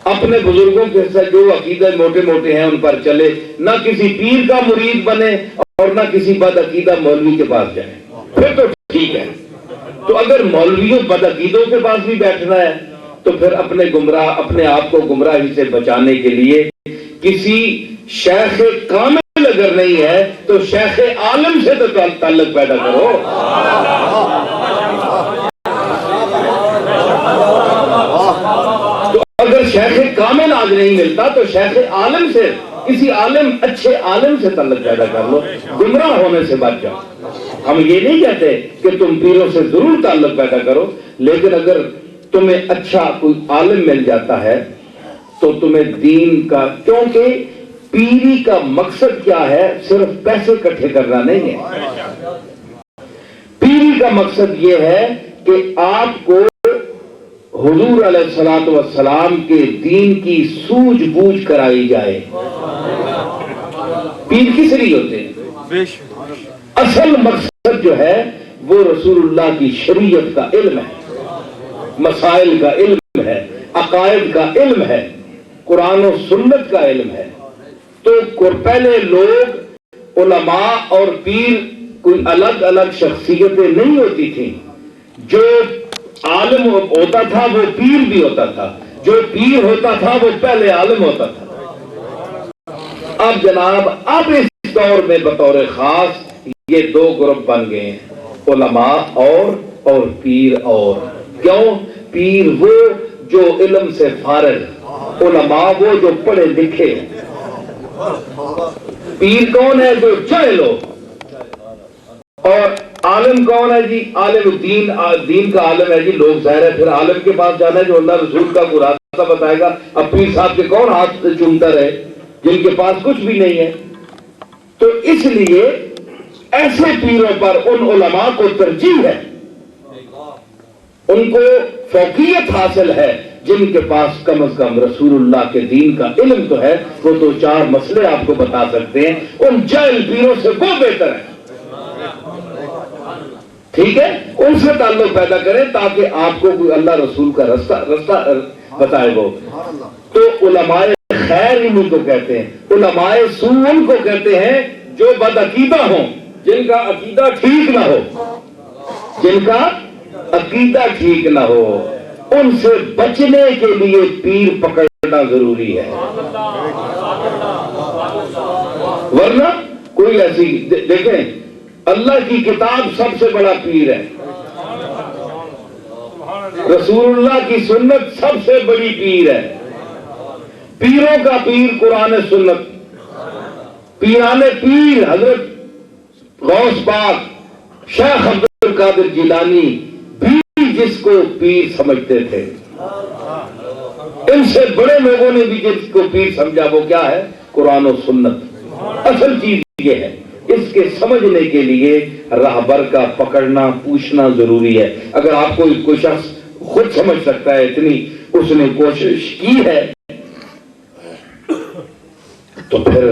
اپنے بزرگوں کے ساتھ جو عقیدے موٹے موٹے ہیں ان پر چلے، نہ کسی پیر کا مرید بنے اور نہ کسی بدعقیدہ مولوی کے پاس جائے، پھر تو ٹھیک ہے۔ تو اگر مولویوں بدعقیدوں کے پاس بھی بیٹھنا ہے تو پھر اپنے آپ کو گمراہی سے بچانے کے لیے کسی شیخ کامل اگر نہیں ہے تو شیخ عالم سے تو تعلق پیدا کرو۔ تو اگر شیخ کامل آج نہیں ملتا تو شیخ عالم سے، کسی عالم، اچھے عالم سے تعلق پیدا کر لو، گمراہ ہونے سے بچ جاؤ۔ ہم یہ نہیں کہتے کہ تم پیروں سے ضرور تعلق پیدا کرو، لیکن اگر تمہیں اچھا کوئی عالم مل جاتا ہے تو تمہیں دین کا، کیونکہ پیری کا مقصد کیا ہے؟ صرف پیسے اکٹھے کرنا نہیں ہے۔ پیری کا مقصد یہ ہے کہ آپ کو حضور علیہ السلام کے دین کی سوجھ بوجھ کرائی جائے۔ پیر کس لیے ہوتے ہیں؟ اصل مقصد جو ہے وہ رسول اللہ کی شریعت کا علم ہے، مسائل کا علم ہے، عقائد کا علم ہے، قرآن و سنت کا علم ہے۔ تو پہلے لوگ علماء اور پیر کوئی الگ الگ شخصیتیں نہیں ہوتی تھیں، جو عالم ہوتا تھا وہ پیر بھی ہوتا تھا، جو پیر ہوتا تھا وہ پہلے عالم ہوتا تھا۔ اب جناب اب اس دور میں بطور خاص یہ دو گروپ بن گئے ہیں، علماء اور پیر اور۔ کیوں؟ پیر وہ جو علم سے فارغ، علماء وہ جو پڑھے لکھے۔ پیر کون ہے؟ جو جاہل ہو۔ اور عالم کون ہے جی؟ عالم دین کا عالم ہے جی، لوگ ظاہر ہے پھر عالم کے پاس جانا ہے جو اللہ رسول کا کوئی راستہ بتائے گا۔ اب پیر صاحب کے کون ہاتھ چومتا رہے جن کے پاس کچھ بھی نہیں ہے؟ تو اس لیے ایسے پیروں پر ان علماء کو ترجیح ہے، ان کو فوقیت حاصل ہے جن کے پاس کم از کم رسول اللہ کے دین کا علم تو ہے، وہ دو چار مسئلے آپ کو بتا سکتے ہیں۔ ان جاہل پیروں سے وہ بہتر ہے، ٹھیک ہے؟ ان سے تعلق پیدا کریں تاکہ آپ کو کوئی اللہ رسول کا رستہ بتائے وہ۔ تو علماء خیر انہیں کو کہتے ہیں، علماء سو ان کو کہتے ہیں جو بدعقیدہ ہوں، جن کا عقیدہ ٹھیک نہ ہو، جن کا عقیدہ ٹھیک نہ ہو۔ ان سے بچنے کے لیے پیر پکڑنا ضروری ہے، ورنہ کوئی ایسی، دیکھیں اللہ کی کتاب سب سے بڑا پیر ہے، رسول اللہ کی سنت سب سے بڑی پیر ہے، پیروں کا پیر قرآن سنت، پیران پیر حضرت غوث پاک شیخ عبد القادر جیلانی بھی جس کو پیر سمجھتے تھے۔ ان سے بڑے لوگوں نے بھی جس کو پیر سمجھا وہ کیا ہے؟ قرآن و سنت۔ اصل چیز یہ ہے، اس کے سمجھنے کے لیے راہبر کا پکڑنا پوچھنا ضروری ہے۔ اگر آپ کو کوئی شخص خود سمجھ سکتا ہے، اتنی اس نے کوشش کی ہے، تو پھر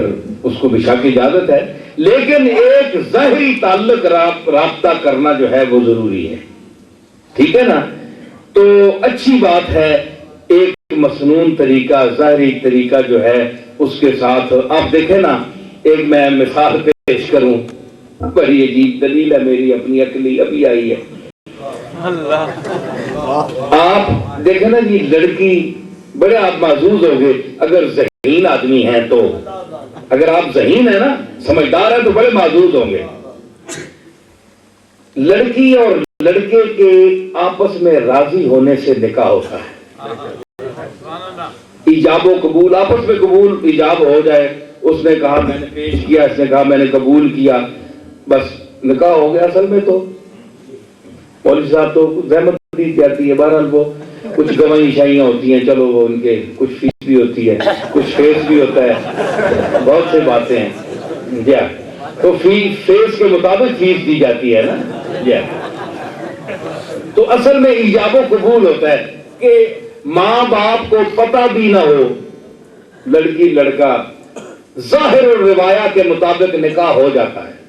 اس کو بشا کی اجازت ہے، لیکن ایک ظاہری تعلق رابطہ کرنا جو ہے وہ ضروری ہے، ٹھیک ہے نا؟ تو اچھی بات ہے ایک مسنون طریقہ، ظاہری طریقہ جو ہے اس کے ساتھ آپ دیکھیں نا۔ ایک میں مثال پیش کروں، بڑی عجیب دلیل ہے میری اپنی عقلی ابھی آئی ہے۔ آپ دیکھیں نا جی، لڑکی بڑے آپ محظوظ ہو گئے اگر ذہین آدمی ہیں تو، اگر آپ ذہین ہیں نا، سمجھدار ہیں تو بڑے محظوظ ہوں گے۔ لڑکی اور لڑکے کے آپس میں راضی ہونے سے نکاح ہوتا ہے، ایجاب و قبول، آپس میں قبول ایجاب ہو جائے، اس نے کہا میں نے پیش کیا، اس نے کہا میں نے قبول کیا، بس نکاح ہو گیا۔ اصل میں تو مولوی صاحب تو زحمت دی جاتی ہے، بہرحال وہ کچھ گواہی شائیاں ہوتی ہیں، چلو وہ ان کے کچھ فیس بھی ہوتی ہے، کچھ فیس بھی ہوتا ہے، بہت سے باتیں ہیں جی، تو فیس کے مطابق فیس دی جاتی ہے نا جی۔ تو اصل میں ایجاب و قبول ہوتا ہے کہ ماں باپ کو پتہ بھی نہ ہو، لڑکی لڑکا ظاہر الروایہ کے مطابق نکاح ہو جاتا ہے.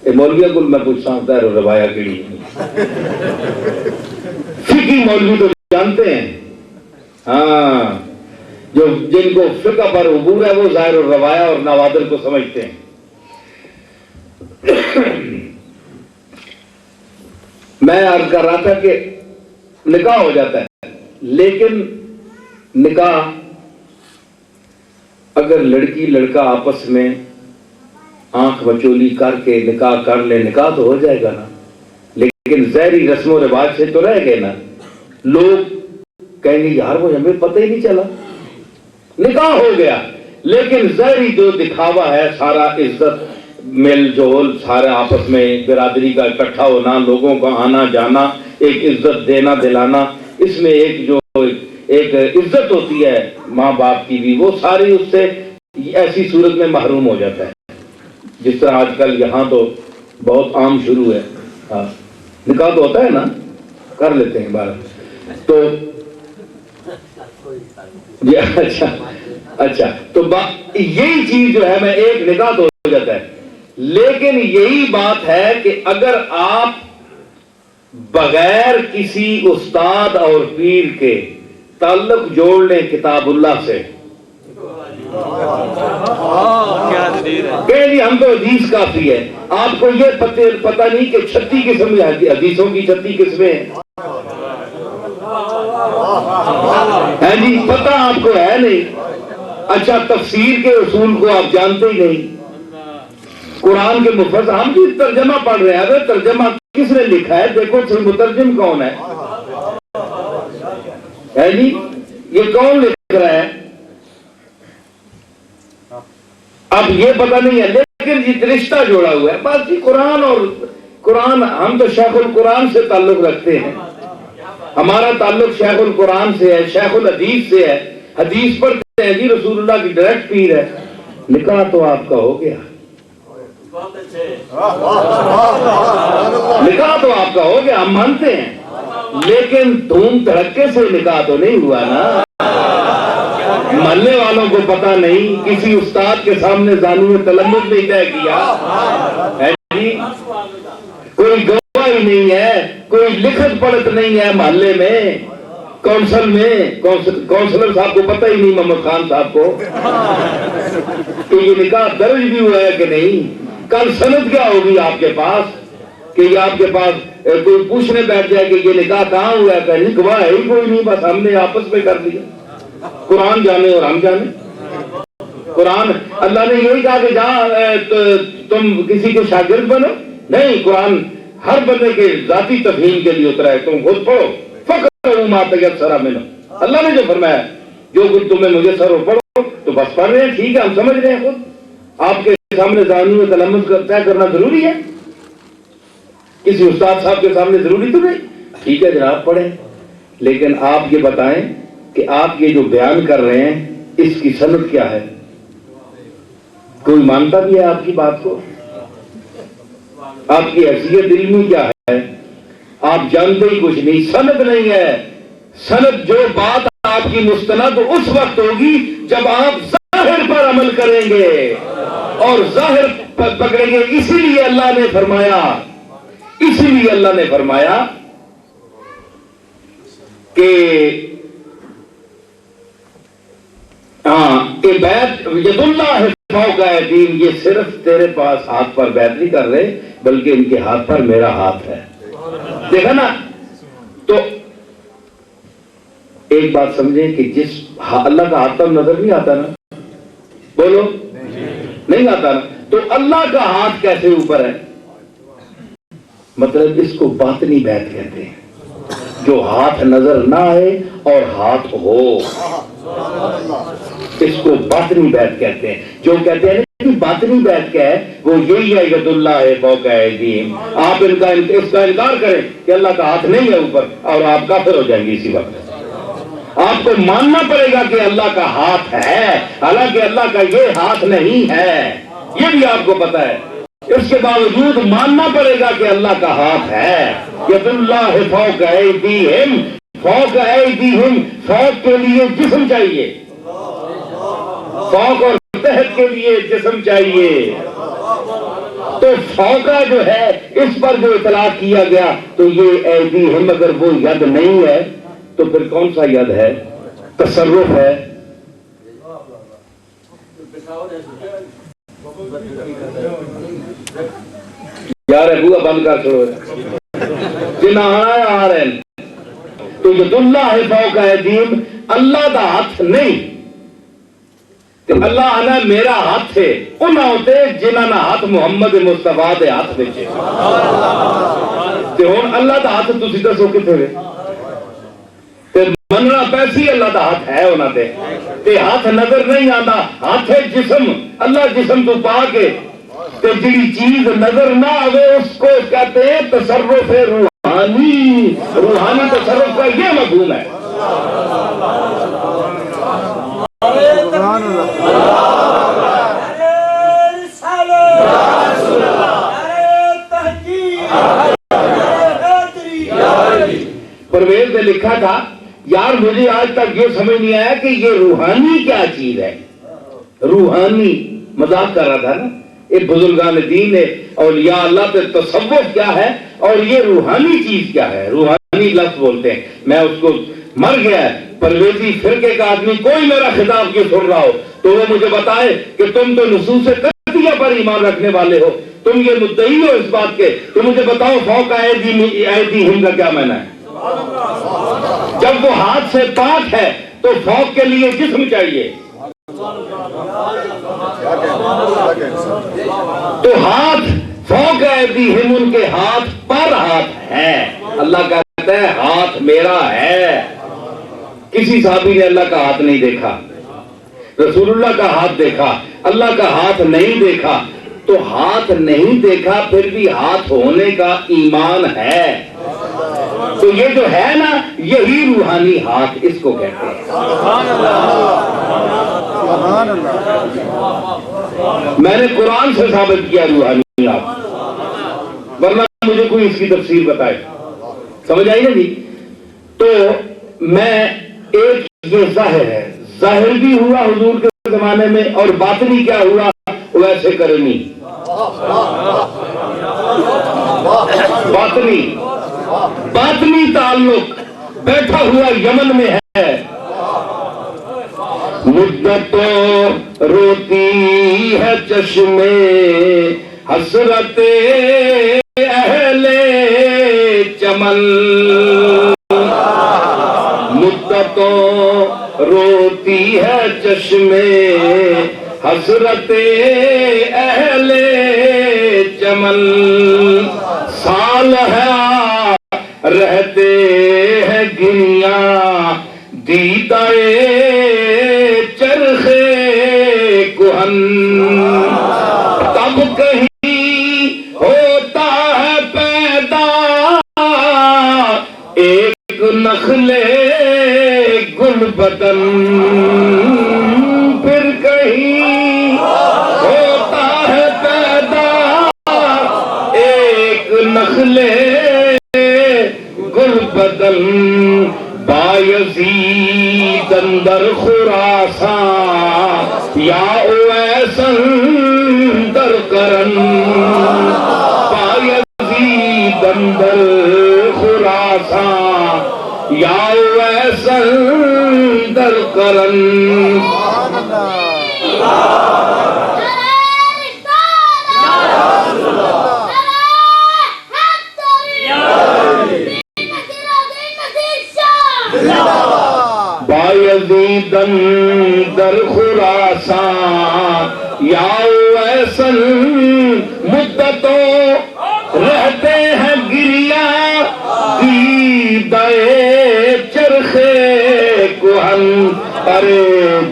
مولویوں کو میں پوچھتا ہوں ظاہر الروایہ کے لیے فقہی مولوی تو جانتے ہیں, ہاں جو جن کو فقہ پر عبور ہے وہ ظاہر الروایہ اور نوادر کو سمجھتے ہیں. میں عرض کر رہا تھا کہ نکاح ہو جاتا ہے, لیکن نکاح اگر لڑکی لڑکا آپس میں آنکھ بچولی کر کے نکاح کر لے, نکاح تو ہو جائے گا نا, لیکن ظاہری رسم و رواج سے تو رہ گئے نا. لوگ کہیں گے یار وہ ہمیں پتہ ہی نہیں چلا, نکاح ہو گیا, لیکن ظاہری جو دکھاوا ہے سارا عزت میل جول, سارے آپس میں برادری کا اکٹھا ہونا, لوگوں کا آنا جانا, ایک عزت دینا دلانا, اس میں ایک عزت ہوتی ہے ماں باپ کی بھی, وہ ساری اس سے ایسی صورت میں محروم ہو جاتا ہے. جس طرح آج کل یہاں تو بہت عام شروع ہے, نکاح تو ہوتا ہے نا, کر لیتے ہیں بار تو اچھا تو یہی چیز جو ہے, میں ایک نکاح تو ہو جاتا ہے, لیکن یہی بات ہے کہ اگر آپ بغیر کسی استاد اور پیر کے تعلق جوڑ لیں کتاب اللہ سے, کہ جی ہم تو حدیث کافی ہے, آپ کو یہ پتہ نہیں کہ 36 قسم حدیثوں کی 36 قسمیں ہیں جی, پتہ آپ کو ہے نہیں. اچھا تفسیر کے اصول کو آپ جانتے ہی نہیں, قرآن کے مفسر, ہم بھی ترجمہ پڑھ رہے ہیں, ترجمہ کس نے لکھا ہے دیکھو, مترجم کون ہے جی, یہ کون لکھ رہا ہے, اب یہ پتہ نہیں ہے, لیکن یہ رشتہ جوڑا ہوا ہے بس جی. قرآن ہم تو شیخ القرآن سے تعلق رکھتے ہیں, ہمارا تعلق شیخ القرآن سے ہے, شیخ الحدیث سے ہے, حدیث پڑھتے ہیں جی, رسول اللہ کی ڈائریکٹ پیر ہے. نکاح تو آپ کا ہو گیا, نکاح تو آپ کا ہو گیا, ہم مانتے ہیں, لیکن دھوم دھڑکے سے نکاح تو نہیں ہوا نا. محلے والوں کو پتہ نہیں, کسی استاد کے سامنے زانو میں تلمذ نہیں طے کیا, کوئی گواہ ہی نہیں ہے, کوئی لکھت پڑھت نہیں ہے محلے میں, کونسل میں کونسلر صاحب کو پتہ ہی نہیں, محمد خان صاحب کو, کہ یہ نکاح درج بھی ہوا ہے کہ نہیں. کل سند کیا ہوگی آپ کے پاس کہ یہ آپ کے پاس کوئی پوچھنے بیٹھ جائے کہ یہ نکاح کہاں ہوا ہے, کہیں گواہ ہے ہی کوئی نہیں, بس ہم نے آپس میں کر لیا. قرآن جانے اور ہم جانے. قرآن اللہ نے یہی کہا کہ جہاں تم کسی کے شاگرد بنو, نہیں, قرآن ہر بندے کے ذاتی تفہیم کے لیے اترا ہے, تم خود پڑھو, فقرؤ ما تیسر منہ. اللہ نے جو فرمایا جو کچھ تمہیں میسر ہو پڑھو, تو بس پڑھ رہے ہیں, ٹھیک ہے, ہم سمجھ رہے ہیں. خود آپ کے سامنے زانو میں تلمذ طے کرنا ضروری ہے, کسی استاد صاحب کے سامنے ضروری تو نہیں, ٹھیک ہے جناب پڑھیں, لیکن آپ یہ بتائیں کہ آپ یہ جو بیان کر رہے ہیں اس کی سند کیا ہے, کوئی مانتا بھی ہے آپ کی بات کو, آپ کی حیثیت علمی کیا ہے, آپ جانتے ہی کچھ نہیں, سند نہیں ہے. سند جو بات آپ کی مستند اس وقت ہوگی جب آپ ظاہر پر عمل کریں گے اور ظاہر پر پکڑیں گے. اسی لیے اللہ نے فرمایا کہ بیعت ید اللہ فوق ایدیہم, یہ صرف تیرے پاس ہاتھ پر بیعت نہیں کر رہے, بلکہ ان کے ہاتھ پر میرا ہاتھ ہے. دیکھا نا, تو ایک بات سمجھیں کہ جس اللہ کا ہاتھ پر نظر نہیں آتا نا, بولو نہیں آتا نا, تو اللہ کا ہاتھ کیسے اوپر ہے, مطلب اس کو باطنی بیعت کہتے ہیں, جو ہاتھ نظر نہ آئے اور ہاتھ ہو, اس کو باطنی بیعت کہتے ہیں. جو کہتے ہیں کہ باطنی بیعت کیا ہے, وہ یہی ہے ید اللہ فوق ایدیہم. آپ اس کا انکار کریں کہ اللہ کا ہاتھ نہیں ہے اوپر, اور آپ کافر ہو جائیں گے اسی وقت. آپ کو ماننا پڑے گا کہ اللہ کا ہاتھ ہے, حالانکہ اللہ کا یہ ہاتھ نہیں ہے, یہ بھی آپ کو پتا ہے. اس کے باوجود ماننا پڑے گا کہ اللہ کا ہاتھ ہے. ید اللہ فوق ایدیہم, فوق ایدیہم, فوق کے لیے جسم چاہیے, فوق اور تحت کے لیے جسم چاہیے. تو فوقہ جو ہے اس پر جو اطلاق کیا گیا تو یہ ایدیہم اگر وہ ید نہیں ہے تو پھر کون سا ید ہے؟ تصرف ہے. یار ابو بند کر چھوڑو جنہ آ رہے ہیں. تو ید اللہ ہے فوق ایدیہم، اللہ دا ہاتھ نہیں. اللہ آنا میرا ہاتھ ہے انہاں ہوتے جنہاں نا ہاتھ محمد مصطفیٰ دے ہاتھ وچ ہے. تے ہن اللہ دا ہاتھ تسی دسو کتے وے؟ تے مننا پیسی اللہ دا ہاتھ ہے انہاں تے. تے ہاتھ نظر نہیں آندا، ہاتھ ہے جسم. اللہ جسم تو پا کے تے جڑی چیز نظر نہ آوے اس کو کہتے ہیں تصرف روحانی. روحانی تصرف کا یہ مفہوم ہے. پرویز نے لکھا تھا یار مجھے آج تک یہ سمجھ نہیں آیا کہ یہ روحانی کیا چیز ہے. روحانی مذاق کر رہا تھا نا. یہ بزرگان دین ہے اولیاء اللہ پہ تصوف کیا ہے اور یہ روحانی چیز کیا ہے. روحانی لفظ بولتے ہیں. میں اس کو مر گیا ہے پرویزی فرقے کا آدمی کوئی میرا خطاب کیوں سن رہا ہو تو وہ مجھے بتائے کہ تم تو نصوص قطعیہ پر ایمان رکھنے والے ہو، تم یہ مدعی ہو اس بات کے. تو مجھے بتاؤ فوق ایدیہم کا کیا معنی ہے؟ جب وہ ہاتھ سے پاک ہے تو فوق کے لیے جسم چاہیے. تو ہاتھ فوق ایدیہم ان کے ہاتھ پر ہاتھ ہے. اللہ کہتا ہے ہاتھ میرا ہے. کسی صحابی نے اللہ کا ہاتھ نہیں دیکھا، رسول اللہ کا ہاتھ دیکھا، اللہ کا ہاتھ نہیں دیکھا. تو ہاتھ نہیں دیکھا پھر بھی ہاتھ ہونے کا ایمان ہے. تو یہ جو ہے نا یہی روحانی ہاتھ اس کو کہتے ہیں. میں نے قرآن سے ثابت کیا روحانی ہاتھ، ورنہ مجھے کوئی اس کی تفسیر بتائے. سمجھ آئی نا جی؟ تو میں ایک یہ ظاہر ہے، ظاہر بھی ہوا حضور کے زمانے میں اور باطنی کیا ہوا ویسے کرنی. باطنی تعلق بیٹھا ہوا یمن میں ہے. مدتوں روتی ہے چشمے حسرت اہل چمن. مدتوں روتی ہے چشمے حسرت اہل چمن. سال ہے رہتے ہیں گریاں دیدائے چرخے کہن. تب کہیں ہوتا ہے پیدا ایک نخلے گل بدن. پھر کہیں ہوتا ہے پیدا ایک نخلے گل بدن. بایزید اندر خراسان یا اویسن در کرن. بایزید اندر خراسان یا اویسن در کرن. بایزیدن در خراسان یا ویسن مدتوں رہتے ہیں گریا دیدائے چرخے کہن. ارے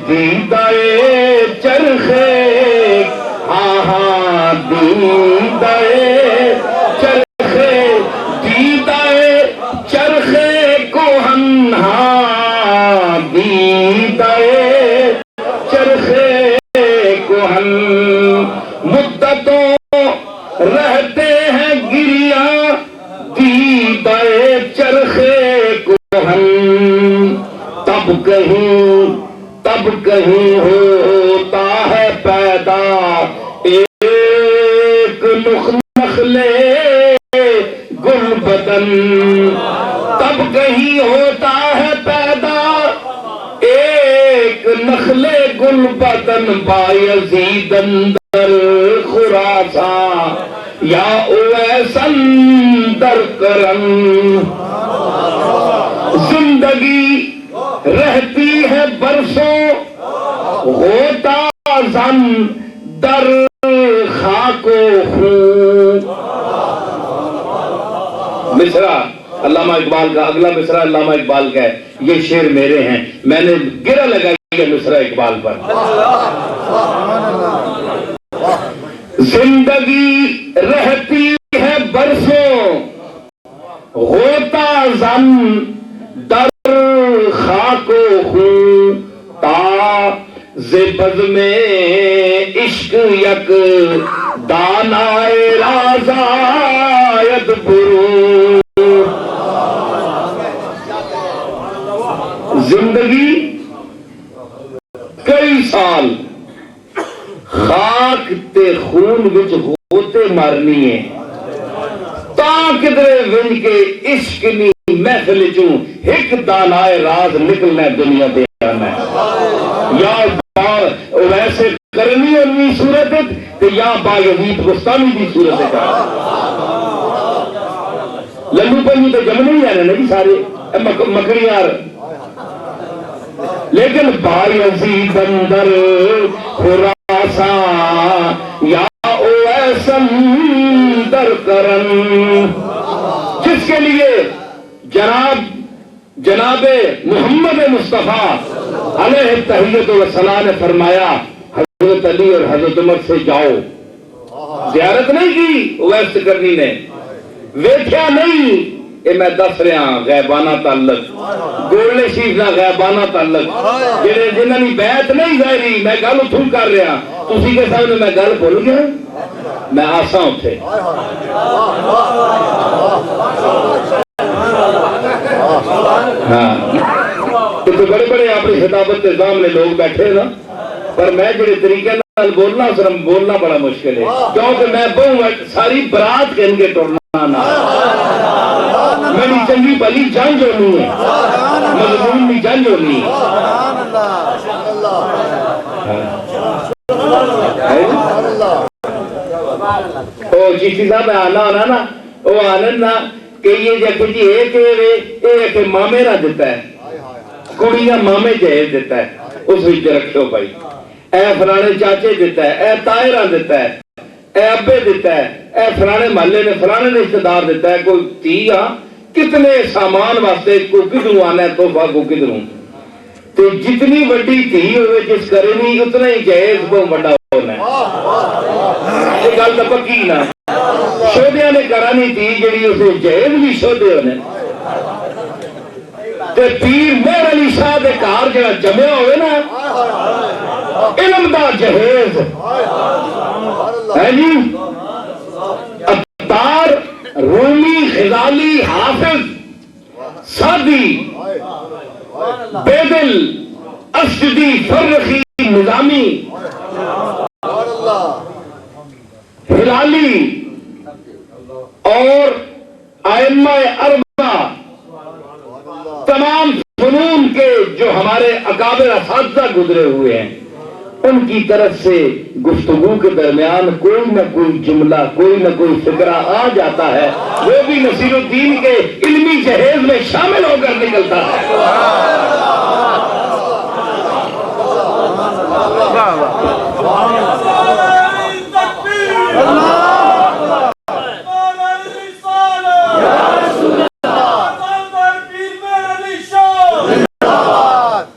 دیدائے چرخے ہاں ہاں دیدائے چرخے دیدائے چرخے کہن. ہاں دیدائے چرخے کہن. مدتوں رہتے ہیں گریا دیدائے چرخے کہن. تب کہیں ہوتا بدن تب کہیں ہوتا ہے پیدا ایک نخل گل بدن بایزید اندر خراساں یا اویس اندر کرن زندگی رہتی ہے برسوں ہوتا زن در خاک و خون. مصرع علامہ اقبال کا، اگلا مصرع علامہ اقبال کا ہے. یہ شعر میرے ہیں، میں نے گرہ لگائی ہے مصرع اقبال پر. زندگی رہتی ہے برسوں ہوتا زن در خاک و خون تا زبز میں عشق یک دانائے رازایت برون. زندگی کئی سال خاک تے خون وچ ہوتے مارنی ہے تاں کدرے ونج کے عشق نی محفل چوں ایک دانائے راز نکلنا دنیا دے آنا ہے. یا ویسے کرنی انوی صورت تے یا باغیت گستانی دی صورت کا لنو پنجو تے جمنے ہی آنے نا جی سارے مکڑیاں. لیکن بایزید اندر خراساں یا اویس اندر کرن، جس کے لیے جناب محمد مصطفیٰ علیہ التحیت والسلام نے فرمایا حضرت علی اور حضرت عمر سے جاؤ. زیارت نہیں کی اویس کرنی نے، ویکھیا نہیں. یہ میں دس رہا غیبانہ تعلق گولڈے شریف کا غیبانہ تعلق جنہوں نے بیعت نہیں ظاہری. میں گل اتھوں کر رہا تسی کے سامنے میں گل بھول گیا میں آساں اتھے. ہاں تو بڑے بڑے اپنی خطابت کے سامنے لوگ بیٹھے نا، پر میں جڑے طریقے نال بولنا صرف بولنا بڑا مشکل ہے کیونکہ میں بہوں ساری برات کہن کے ٹرنا نہ میری چنگی بلی جنج ہونی ہے، مضمون بھی جنج ہونی ہے. او چیشتی صاحب آنا ہونا نا وہ آنن نا کہ یہ جیسے جی ایک مامے نہ دیتا ہے کڑیاں مامے جہیز دیتا ہے اس وچ رکھو بھائی. اے فلانے چاچے دیتا ہے، اے تائرہ دیتا ہے، اے ابے دیتا ہے، اے فلانے محلے نے فلانے رشتہ دار دیتا ہے. کوئی تھی کتنے سامان واسطے کو کدھروں آنا ہے تحفہ کو کدھروں. تو جتنی وڈی تھی ہوئے جس کرے نہیں اتنا ہی جہیز کو بڑا ہونا ہے. یہ گل تو پکی نا شودیاں نے کرانی تھی جڑی اسے جہیز بھی شودے ہونے. تے پیر مہر علی شاہ دے کار جڑا جمعہ ہوئے نا علم دا جہیز ہے جی. عطار رومی غزالی حافظ سعدی بیدل اشدی فرخی نظامی ہلالی اور ائمہ اربعہ تمام فنون کے جو ہمارے اکابر اساتذہ گزرے ہوئے ہیں ان کی طرف سے گفتگو کے درمیان کوئی نہ کوئی جملہ کوئی نہ کوئی فقرہ آ جاتا ہے، وہ بھی نصیر الدین کے علمی جہیز میں شامل ہو کر نکلتا ہے.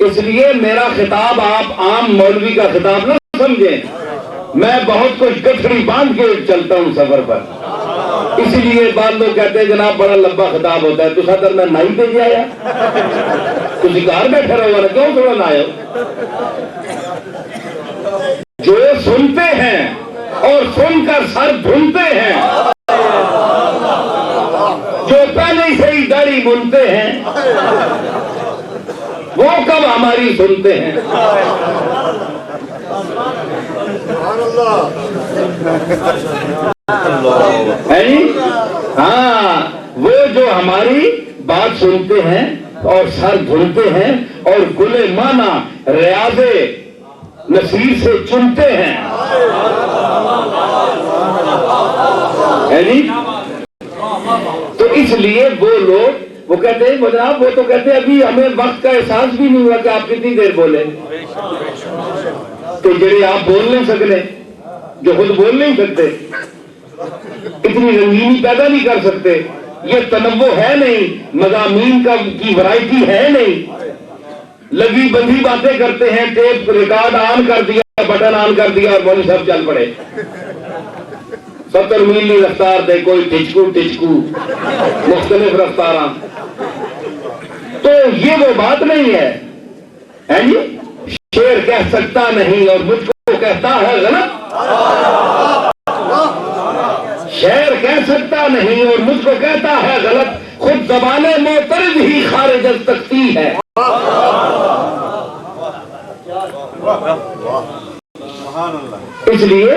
اس لیے میرا خطاب آپ عام مولوی کا خطاب نہ سمجھیں. میں بہت کچھ گٹھڑی باندھ کے چلتا ہوں سفر پر. اسی لیے بعض لوگ کہتے ہیں جناب بڑا لمبا خطاب ہوتا ہے. تو صدر میں نائی دے جی آیا تسی گھر بیٹھے رہو نا کیوں تھوڑا نہ آئے. جو سنتے ہیں اور سن کر سر دھنتے ہیں، جو پہلے ہی سے ہی داڑھی بنتے ہیں، وہ کب ہماری سنتے ہیں. ہے جی ہاں وہ جو ہماری بات سنتے ہیں اور سر دھلتے ہیں اور گلے مانا ریاض نصیر سے چنتے ہیں. تو اس لیے وہ لوگ وہ کہتے ہیں جناب وہ تو کہتے ہیں ابھی ہمیں وقت کا احساس بھی نہیں ہوا کہ آپ کتنی دیر بولے. تو جڑے آپ بول نہیں سکتے, جو خود بول نہیں سکتے, اتنی رنگینی پیدا نہیں کر سکتے, یہ تنوع ہے نہیں, مضامین کی ورائٹی ہے نہیں, لگی بندھی باتیں کرتے ہیں, ٹیپ ریکارڈ آن کر دیا, بٹن آن کر دیا اور مولوی صاحب چل پڑے. 70 میل رفتار دے, کوئی ٹچکو مختلف رفتاراں. تو یہ وہ بات نہیں ہے جی. شعر کہہ سکتا نہیں اور مجھ کو کہتا ہے غلط. شعر کہہ سکتا نہیں اور مجھ کو کہتا ہے غلط. خود زبان معترض ہی خارج از تختی ہے. اس لیے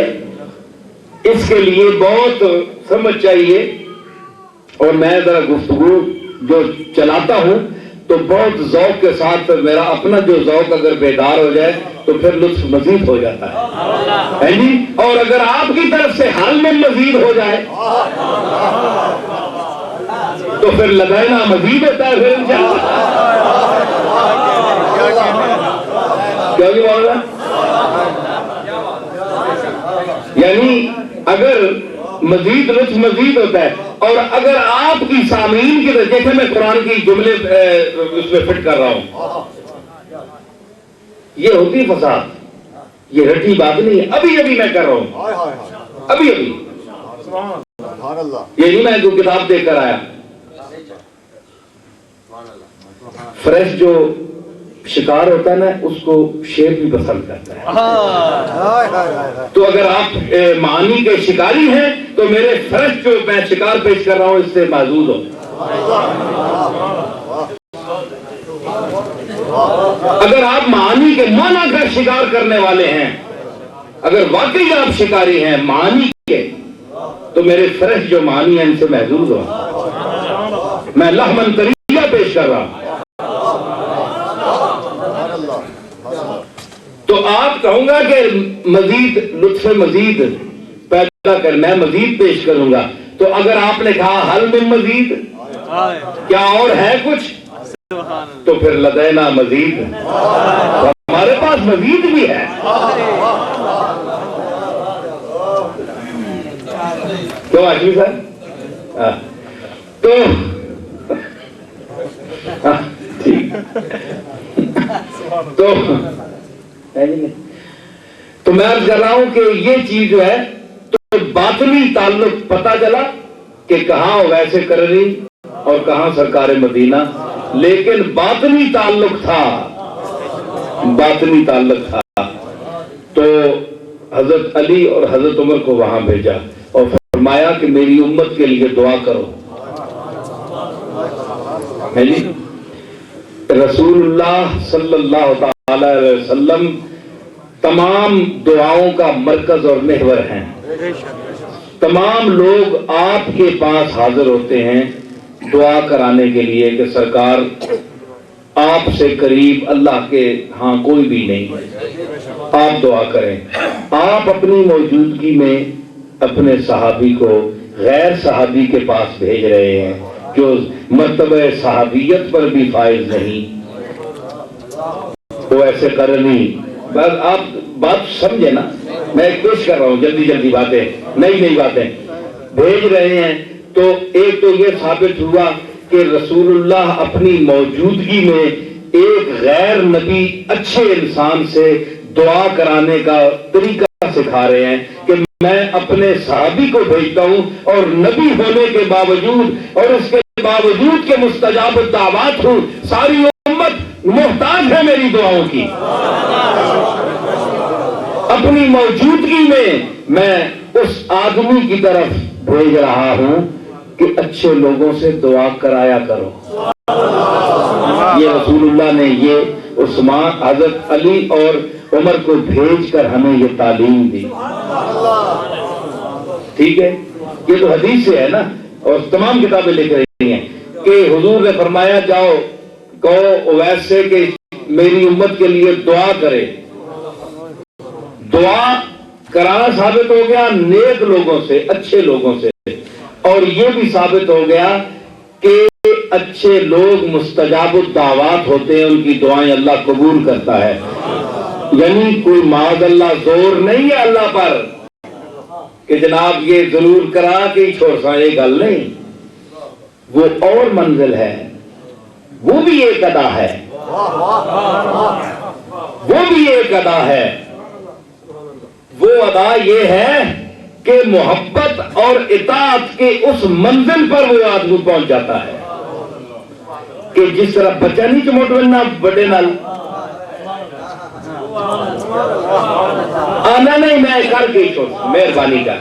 اس کے لیے بہت سمجھ چاہیے. اور میں ذرا گفتگو جو چلاتا ہوں تو بہت ذوق کے ساتھ, میرا اپنا جو ذوق اگر بیدار ہو جائے تو پھر لطف مزید ہو جاتا ہے جی. اور اگر آپ کی طرف سے حل میں مزید ہو جائے تو پھر لگانا مزید ہوتا ہے. پھر کیا جی بول رہا, یعنی اگر مزید لطف مزید ہوتا ہے. اور اگر آپ کی سامعین کی طرف, جیسے میں قرآن کی جملے اس میں فٹ کر رہا ہوں, یہ ہوتی فساد, یہ رٹی بات نہیں ہے. ابھی میں کر رہا ہوں, ابھی یہ نہیں میں جو کتاب دے کر آیا. فریش جو شکار ہوتا ہے نا, اس کو شیر بھی پسند کرتا ہے. تو اگر آپ معانی کے شکاری ہیں تو میرے فریش جو میں شکار پیش کر رہا ہوں اس سے محظوظ ہو. اگر آپ معانی کے معنی کا شکار کرنے والے ہیں, اگر واقعی آپ شکاری ہیں معانی کے, تو میرے فریش جو معانی ہیں ان سے محظوظ ہو. میں لحمن طریقہ پیش کر رہا ہوں. تو آپ کہوں گا کہ مزید لطف مزید پیدا کر, میں مزید پیش کروں گا. تو اگر آپ نے کہا حل میں مزید, کیا اور ہے کچھ, تو پھر لدینا مزید, ہمارے پاس مزید بھی ہے. تو عاشمی صاحب تو ٹھیک تو میں عرض کر رہا ہوں کہ یہ چیز جو ہے, تو باطنی تعلق پتا چلا کہ کہاں ویسے کرنی اور کہاں سرکار مدینہ, لیکن باطنی تعلق تھا, باطنی تعلق تھا. تو حضرت علی اور حضرت عمر کو وہاں بھیجا اور فرمایا کہ میری امت کے لیے دعا کرو. رسول اللہ صلی اللہ تعالی علیہ وسلم تمام دعاؤں کا مرکز اور محور ہیں. تمام لوگ آپ کے پاس حاضر ہوتے ہیں دعا کرانے کے لیے کہ سرکار آپ سے قریب اللہ کے ہاں کوئی بھی نہیں, آپ دعا کریں. آپ اپنی موجودگی میں اپنے صحابی کو غیر صحابی کے پاس بھیج رہے ہیں جو مرتبہ صحابیت پر بھی فائز نہیں. وہ ایسے کرنی, بس آپ بات سمجھے نا, میں ایک پیش کر رہا ہوں جلدی باتیں, نئی باتیں بھیج رہے ہیں. تو ایک تو یہ ثابت ہوا کہ رسول اللہ اپنی موجودگی میں ایک غیر نبی اچھے انسان سے دعا کرانے کا طریقہ سکھا رہے ہیں کہ میں اپنے صحابی کو بھیجتا ہوں اور نبی ہونے کے باوجود اور اس کے باوجود کے مستجاب الدعوات ہوں, ساری امت محتاج ہے میری دعاؤں کی. اپنی موجودگی میں اس آدمی کی طرف بھیج رہا ہوں کہ اچھے لوگوں سے دعا کرایا کرو. یہ رسول اللہ نے یہ عثمان, حضرت علی اور عمر کو بھیج کر ہمیں یہ تعلیم دی. ٹھیک ہے, یہ تو حدیث سے ہے نا, اور تمام کتابیں لکھ رہی ہیں کہ حضور نے فرمایا جاؤ کہو اویس سے کہ میری امت کے لیے دعا کرے. دعا کرانا ثابت ہو گیا نیک لوگوں سے, اچھے لوگوں سے, اور یہ بھی ثابت ہو گیا کہ اچھے لوگ مستجاب الدعوات ہوتے ہیں, ان کی دعائیں اللہ قبول کرتا ہے. یعنی کوئی معاذ اللہ زور نہیں ہے اللہ پر کہ جناب یہ ضرور کرا کہ ہی چھوڑ سا, یہ گل نہیں. وہ اور منزل ہے, وہ بھی ایک ادا ہے, وہ بھی ایک ادا ہے. وہ ادا یہ ہے کہ محبت اور اطاعت کے اس منزل پر وہ آدمی پہنچ جاتا ہے کہ جس طرح بچہ نہیں چموٹ بننا بڑے نال آنا نہیں میں کر کے چھوڑ مہربانی کر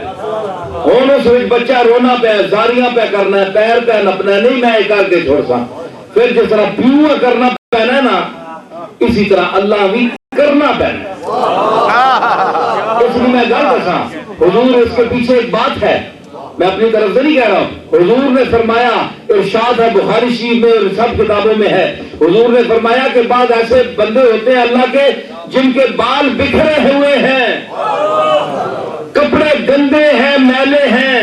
ہوں اس بچہ رونا پہ زاریاں پہ کرنا ہے پیر پہ نپنا ہے, نہیں میں کر کے چھوڑ سا. پھر جس طرح پیو کرنا پینا نا اسی طرح اللہ بھی کرنا پینا. اس لیے میں گل دسا حضور اس کے پیچھے ایک بات ہے, میں اپنی طرف سے نہیں کہہ رہا ہوں. حضور نے فرمایا, ارشاد ہے بخاری شریف میں اور سب کتابوں میں ہے, حضور نے فرمایا کہ بعض ایسے بندے ہوتے ہیں اللہ کے جن کے بال بکھرے ہوئے ہیں, کپڑے گندے ہیں, میلے ہیں,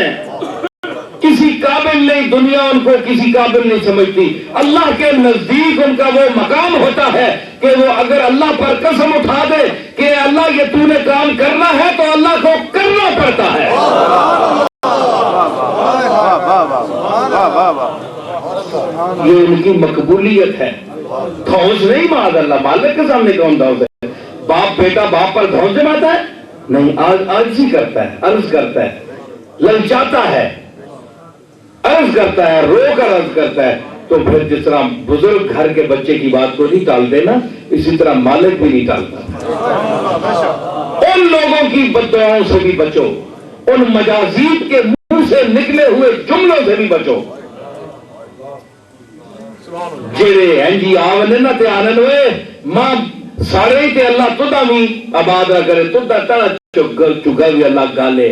کسی قابل نہیں, دنیا ان کو کسی قابل نہیں سمجھتی. اللہ کے نزدیک ان کا وہ مقام ہوتا ہے کہ وہ اگر اللہ پر قسم اٹھا دے کہ اللہ یہ تو نے کام کرنا ہے تو اللہ کو کرنا پڑتا ہے. یہ ان کی مقبولیت ہے. دھونس نہیں معاذ اللہ, مالک کے سامنے کون دھونس ہے؟ باپ بیٹا باپ پر دھونس جماتا ہے نہیں, عرض ہی کرتا ہے, عرض کرتا ہے, للچاتا ہے, عرض کرتا ہے, رو کر عرض کرتا ہے. تو پھر جس طرح بزرگ گھر کے بچے کی بات کو نہیں ٹالتے نا, اسی طرح مالک بھی نہیں ٹالتا. ان لوگوں کی بددعاؤں سے بھی بچو, ان مجازیب کے منہ سے نکلے ہوئے جملوں سے بھی بچو. جڑے ہیں جی آونے نہ تے آنن ہوئے ماں سارے تے اللہ تدا بھی آباد نہ کرے, تدا تڑا چگا بھی اللہ گالے.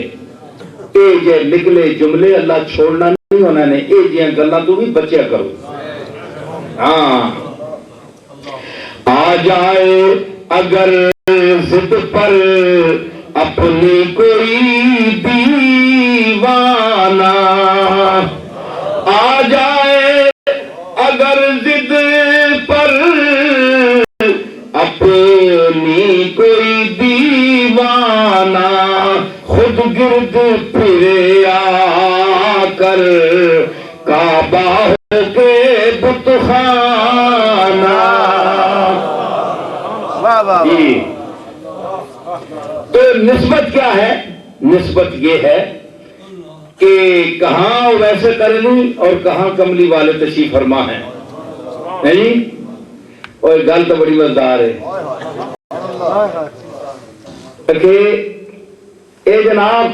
اے جے نکلے جملے اللہ چھوڑنا نہیں ہونا نے, اے جے گلاں تو بھی بچیا کرو. ہاں آ جائے اگر ضد پر اپنی کوئی دیوانہ, آ جائے اگر ضد پر اپنی کوئی دیوانہ, خود گرد پھرے آ کر کعبہ ہو کے بت خانہ. تو نسبت کیا ہے؟ نسبت یہ ہے کہ کہاں ویسے کرنی اور کہاں کملی والے تشریف فرما ہے. نہیں اور گل تو بڑی مزدار ہے کہ اے جناب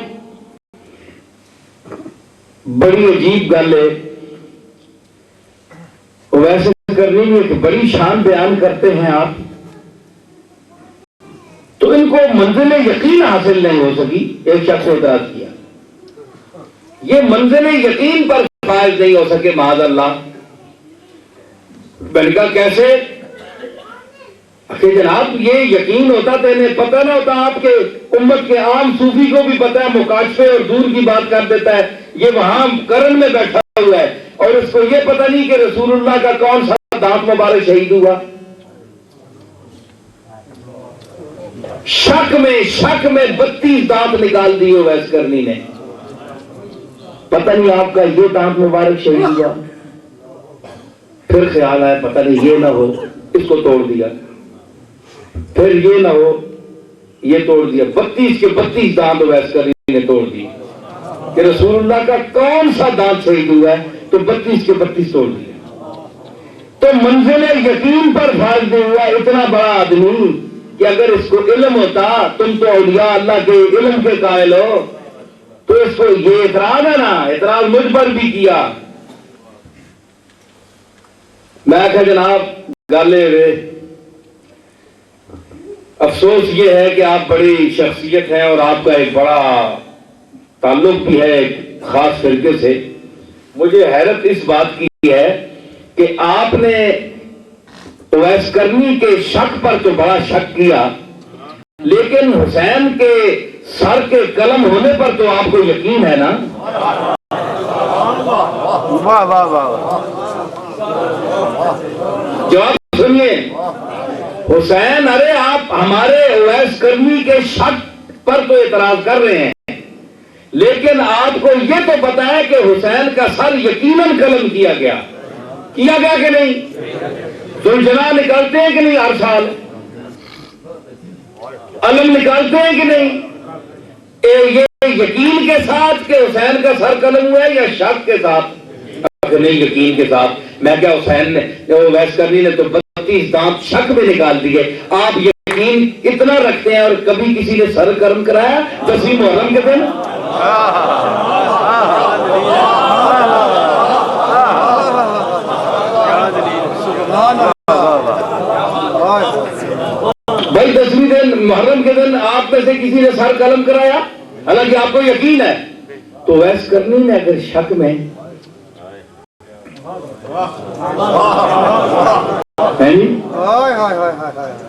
بڑی عجیب گل ہے. ویسے کرنی ایک بڑی شان بیان کرتے ہیں آپ, تو ان کو منزل یقین حاصل نہیں ہو سکی. ایک شخص نے اعتراض کیا یہ منزل یقین پر فائز نہیں ہو سکے معاذ اللہ. میں نے کہا کیسے؟ کہ جناب یہ یقین ہوتا تو انہیں پتہ نہ ہوتا. آپ کے امت کے عام صوفی کو بھی پتہ ہے مکاشفے اور دور کی بات کر دیتا ہے, یہ وہاں کرن میں بیٹھا ہوا ہے اور اس کو یہ پتہ نہیں کہ رسول اللہ کا کون سا دانت مبارک شہید ہوا. شک میں 32 دانت نکال دیے ویس کرنی نے. پتہ نہیں آپ کا یہ دانت مبارک شہید ہوا. پھر خیال آیا پتہ نہیں یہ نہ ہو, اس کو توڑ دیا. پھر یہ نہ ہو, یہ توڑ دیا. 32 کے 32 دانت ویس کرنی نے توڑ دی کہ رسول اللہ کا کون سا دانت شہید ہوا ہے, تو 32 کے 32 توڑ دیا. تو منزل یقین پر فائز نہیں ہوا. اتنا بڑا آدمی کہ اگر اس کو علم ہوتا, تم تو اولیاء اللہ کے علم کے قائل ہو, تو اس کو یہ اعتراض ہے نا, اعتراض مجھ پر بھی کیا. میں کہا جناب گالے وے, افسوس یہ ہے کہ آپ بڑی شخصیت ہیں اور آپ کا ایک بڑا تعلق بھی ہے ایک خاص فرقے سے. مجھے حیرت اس بات کی ہے کہ آپ نے اویس کرنی کے شک پر تو بڑا شک کیا، لیکن حسین کے سر کے قلم ہونے پر تو آپ کو یقین ہے نا؟ واہ واہ واہ، جواب سنیے حسین، ارے آپ ہمارے اویس کرنی کے شک پر تو اعتراض کر رہے ہیں، لیکن آپ کو یہ تو پتا ہے کہ حسین کا سر یقیناً قلم کیا گیا کہ نہیں؟ زلجنا نکالتے ہیں کہ نہیں؟ ہر سال علم نکالتے ہیں کہ نہیں؟ یہ یقین کے ساتھ کہ حسین کا سر قلم ہوا ہے یا شک کے ساتھ؟ نہیں، یقین کے ساتھ۔ میں کیا حسین نے اویس کرنی نے تو 32 دانت شک میں نکال دیے، آپ یقین اتنا رکھتے ہیں اور کبھی کسی نے سر قلم کرایا 10 محرم کے دن؟ بھائی 10ویں دن محرم کے دن آپ میں سے کسی نے سر قلم کرایا حالانکہ آپ کو یقین ہے؟ تو اویس کرنی نے اگر شک میں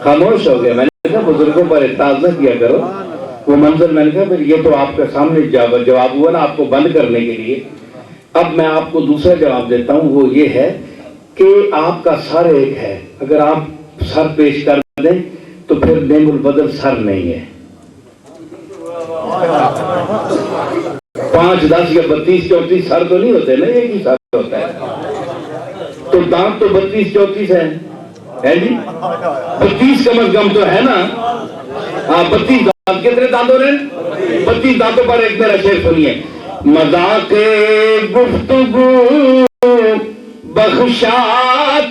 خاموش ہو گیا، میں نے کہا بزرگوں پر اعتراض نہ کیا کرو، وہ منظر میں نے کہا پھر یہ تو آپ کے سامنے جواب ہوا نا آپ کو بند کرنے کے لیے۔ اب میں آپ کو دوسرا جواب دیتا ہوں، وہ یہ ہے کہ آپ کا سر ایک ہے، اگر آپ سر پیش کر دیں تو پھر نعم البدر سر نہیں ہے۔ 5 10 یا 32 34 سر تو نہیں ہوتے نا، ایک ہی سر ہوتا ہے، تو دانت تو 32 34 ہے جی، 32 کم از کم تو ہے نا؟ ہاں 32 دانت، کتنے دانت ہو رہے ہیں؟ 32 دانتوں پر ایک میرا شعر سنیے، مذاق گفتگو بخشا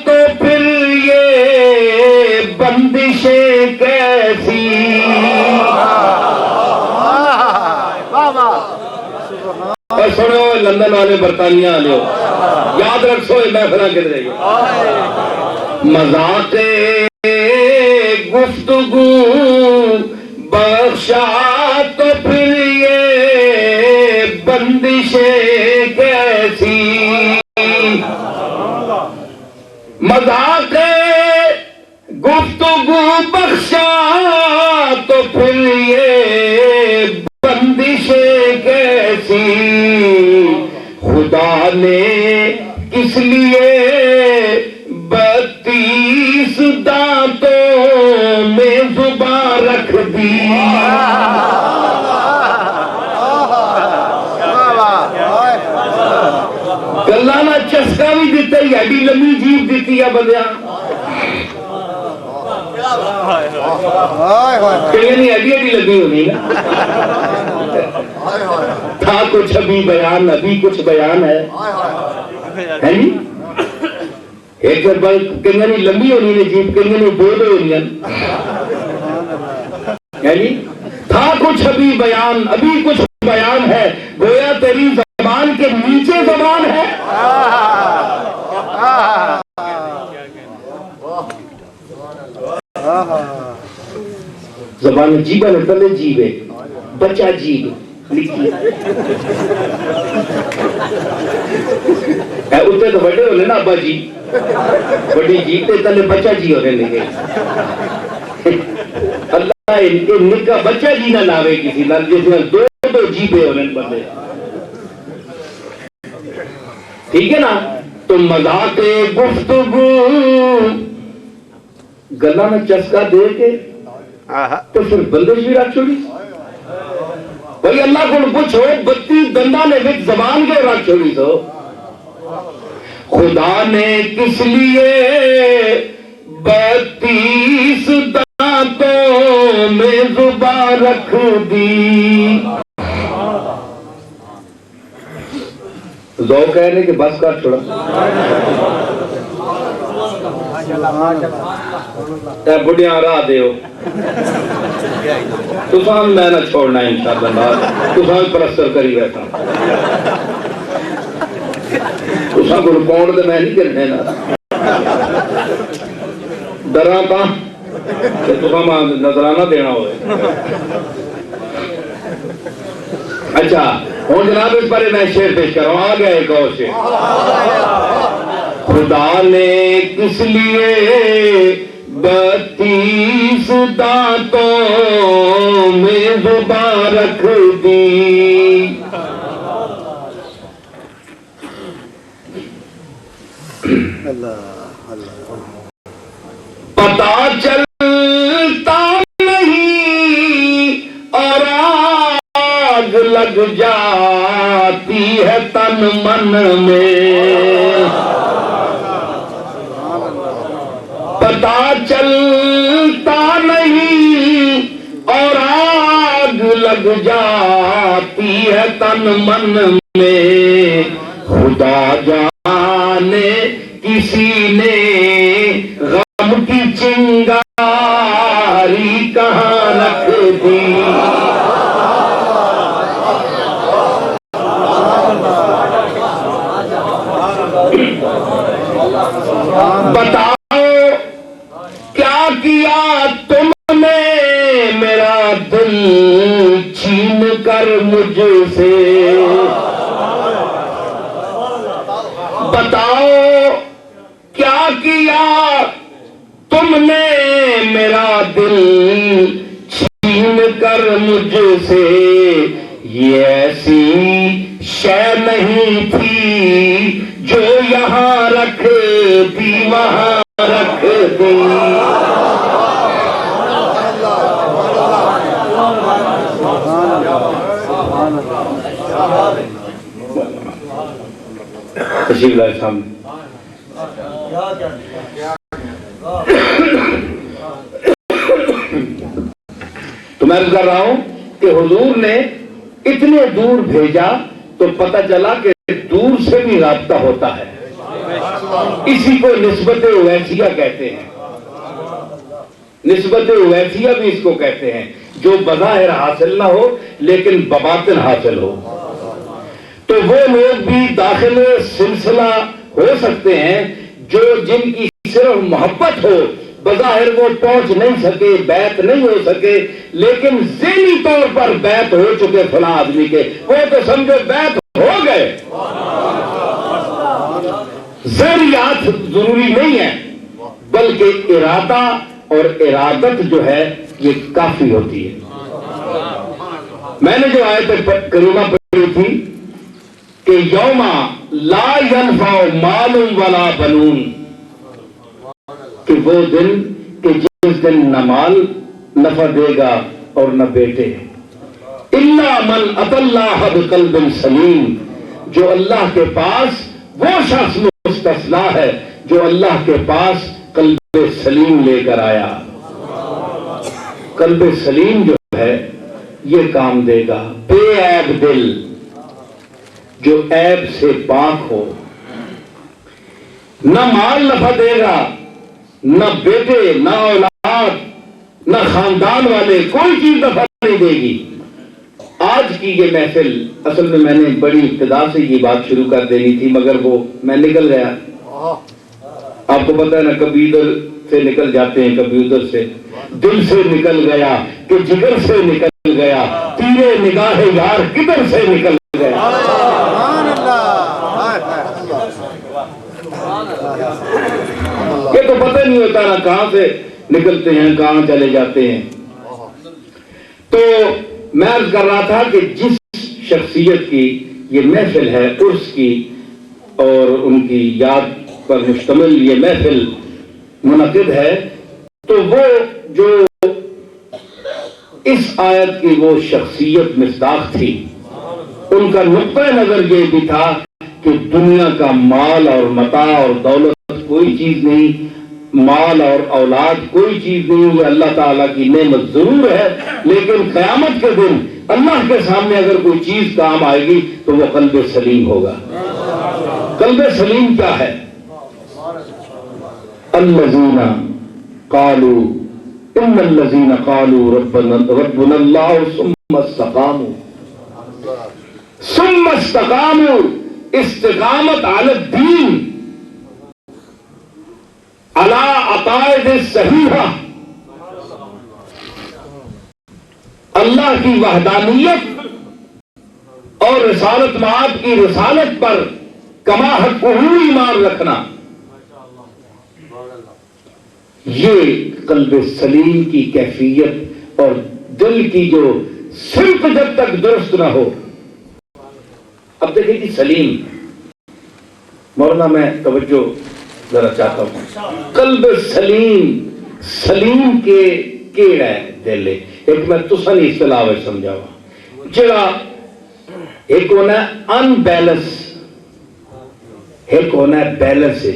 تو پھر یہ بندشیں کیسی، اور سنو لندن والے برطانیہ والے ہو، یاد رکھو محفلہ کر رہی ہو، مذاق گفتگو بخشا تو پھر یہ بندشیں کیسی، مذاق گفتگو بخشا تو پھر یہ بندشیں کیسی، خدا نے کس لیے 32 دانتوں میں زبان رکھ دی، گلا نہ چسکا بھی دیتا ہی ایڈی لمبی جیب دیتی ہے بندیا، کہیں ایڈی ایڈی لمبی ہونی نا، تھا کچھ ابھی بیان ابھی کچھ بیان ہے جی، ایک بار کہیں لمبی ہونی نے جیب، کہیں بول ہونی ہے، تھا کچھ ابھی بیان ابھی کچھ بیان ہے، گویا تیری زبان کے نیچے زبان ہے، زبان جیبا نے تلے جیبے بچہ جیب لکھی اتنے تو بڑے ہونے نا ابا جی، بڑی جیب تے تلے بچہ جی ہونے لگے، اللہ ان کے نکا بچہ جی نہ لاوے کسی نال، جس میں دو جیبے ہونے بندے، ٹھیک ہے نا؟ تو مذاق گفتگو گلا میں چسکا دے کے تو پھر بندش بھی رکھ چھوڑی، بھائی اللہ کو پوچھو 32 دندہ نے وچ زبان کے رکھ چھوڑی، تو خدا نے کس لیے 32 دانتوں میں زبان رکھ دی، ذوق کہنے کہ بس کر چھوڑا، اے بڑیاں راہ دیو، تو سام میں نہ چھوڑنا انشاءاللہ، تو سام پرستر کری بیٹھا، تو سام کو رکاؤنڈ دے میں نہیں کرنے نا، ڈران تھا کہ تو سام نظرانہ دینا ہوئے۔ اچھا ہوں جناب اس بارے میں شعر پیش کر رہا ہوں، آ گیا ایک اور شعر، خدا نے کس لیے 32 دانتوں میں زبان رکھ دی؟ پتا چلتا نہیں اور آگ لگ جاتی ہے تن من میں، پتا چلتا نہیں اور آگ لگ جاتی ہے تن من میں، خدا جانے کسی نے غم کی چنگاری کہاں رکھ دی؟ بتاؤ کیا کیا تم نے میرا دل چھین کر مجھ سے؟ بتاؤ کیا کیا تم نے میرا دل چھین کر مجھ سے؟ یہ ایسی شے نہیں تھی جو یہاں رکھ دی وہاں رکھ دی۔ تشریف لائے سامنے۔ تو میں کر رہا ہوں کہ حضور نے اتنے دور بھیجا تو پتہ چلا کہ دور سے بھی رابطہ ہوتا ہے، اسی کو نسبت اویسیہ کہتے ہیں، نسبت اویسیہ بھی اس کو کہتے ہیں، جو بظاہر حاصل نہ ہو لیکن بباطن حاصل ہو۔ تو وہ لوگ بھی داخل سلسلہ ہو سکتے ہیں جو جن کی صرف محبت ہو، بظاہر وہ پہنچ نہیں سکے، بیعت نہیں ہو سکے، لیکن ذہنی طور پر بیعت ہو چکے فلاں آدمی کے، وہ تو سمجھو بیعت ہو گئے۔ ذریعات ضروری نہیں ہے، بلکہ ارادہ اور ارادت جو ہے یہ کافی ہوتی ہے۔ میں نے جو آیت کریمہ پڑھی تھی کہ یوم لا ینفع مال ولا بنون، کہ وہ دن کہ جس دن نہ مال نفع دے گا اور نہ بیٹے، الا من اتى اللہ بقلب سلیم، جو اللہ کے پاس وہ شخص مستثنیٰ ہے جو اللہ کے پاس قلب سلیم لے کر آیا۔ قلب سلیم جو ہے یہ کام دے گا، بے عیب دل جو عیب سے پاک ہو، نہ مال نفع دے گا، نہ بیٹے، نہ اولاد، نہ خاندان والے، کوئی چیز نفع نہیں دے گی۔ آج کی یہ محفل اصل میں نے بڑی ابتدا سے یہ بات شروع کر دینی تھی، مگر وہ میں نکل گیا۔ آپ کو پتہ ہے نا، کبھی ادھر سے نکل جاتے ہیں، کبھی ادھر سے، دل سے نکل گیا کہ جگر سے نکل گیا، تیرے نگاہ یار کدھر سے نکل گیا۔ یہ تو پتہ نہیں ہوتا نا کہاں سے نکلتے ہیں کہاں چلے جاتے ہیں۔ تو میں عرض کر رہا تھا کہ جس شخصیت کی یہ محفل ہے عرس کی اور ان کی یاد پر مشتمل یہ محفل منعقد ہے، تو وہ جو اس آیت کی وہ شخصیت مصداق تھی، ان کا نقطہ نظر یہ بھی تھا کہ دنیا کا مال اور متاع اور دولت کوئی چیز نہیں، مال اور اولاد کوئی چیز نہیں، یہ اللہ تعالیٰ کی نعمت ضرور ہے، لیکن قیامت کے دن اللہ کے سامنے اگر کوئی چیز کام آئے گی تو وہ قلب سلیم ہوگا۔ قلب سلیم کیا ہے؟ الذین قالوا ان الذین قالوا ربنا اللہ ثم استقاموا استقامت علی الدین علی عقائد صحیحہ، اللہ کی وحدانیت اور رسالت مآب کی رسالت پر کما حق ایمان رکھنا، یہ قلب سلیم کی کیفیت اور دل کی جو صرف جب تک درست نہ ہو. اب دیکھیں جی سلیم، مولانا میں توجہ ذرا چاہتا ہوں. قلب سلیم، سلیم کے کیڑا ہے دل. ایک میں تسا نہیں اصطلاح ہے سمجھاوا، جڑا ایک ہونا ہے ان بیلنس، ایک ہونا ہے بیلنس.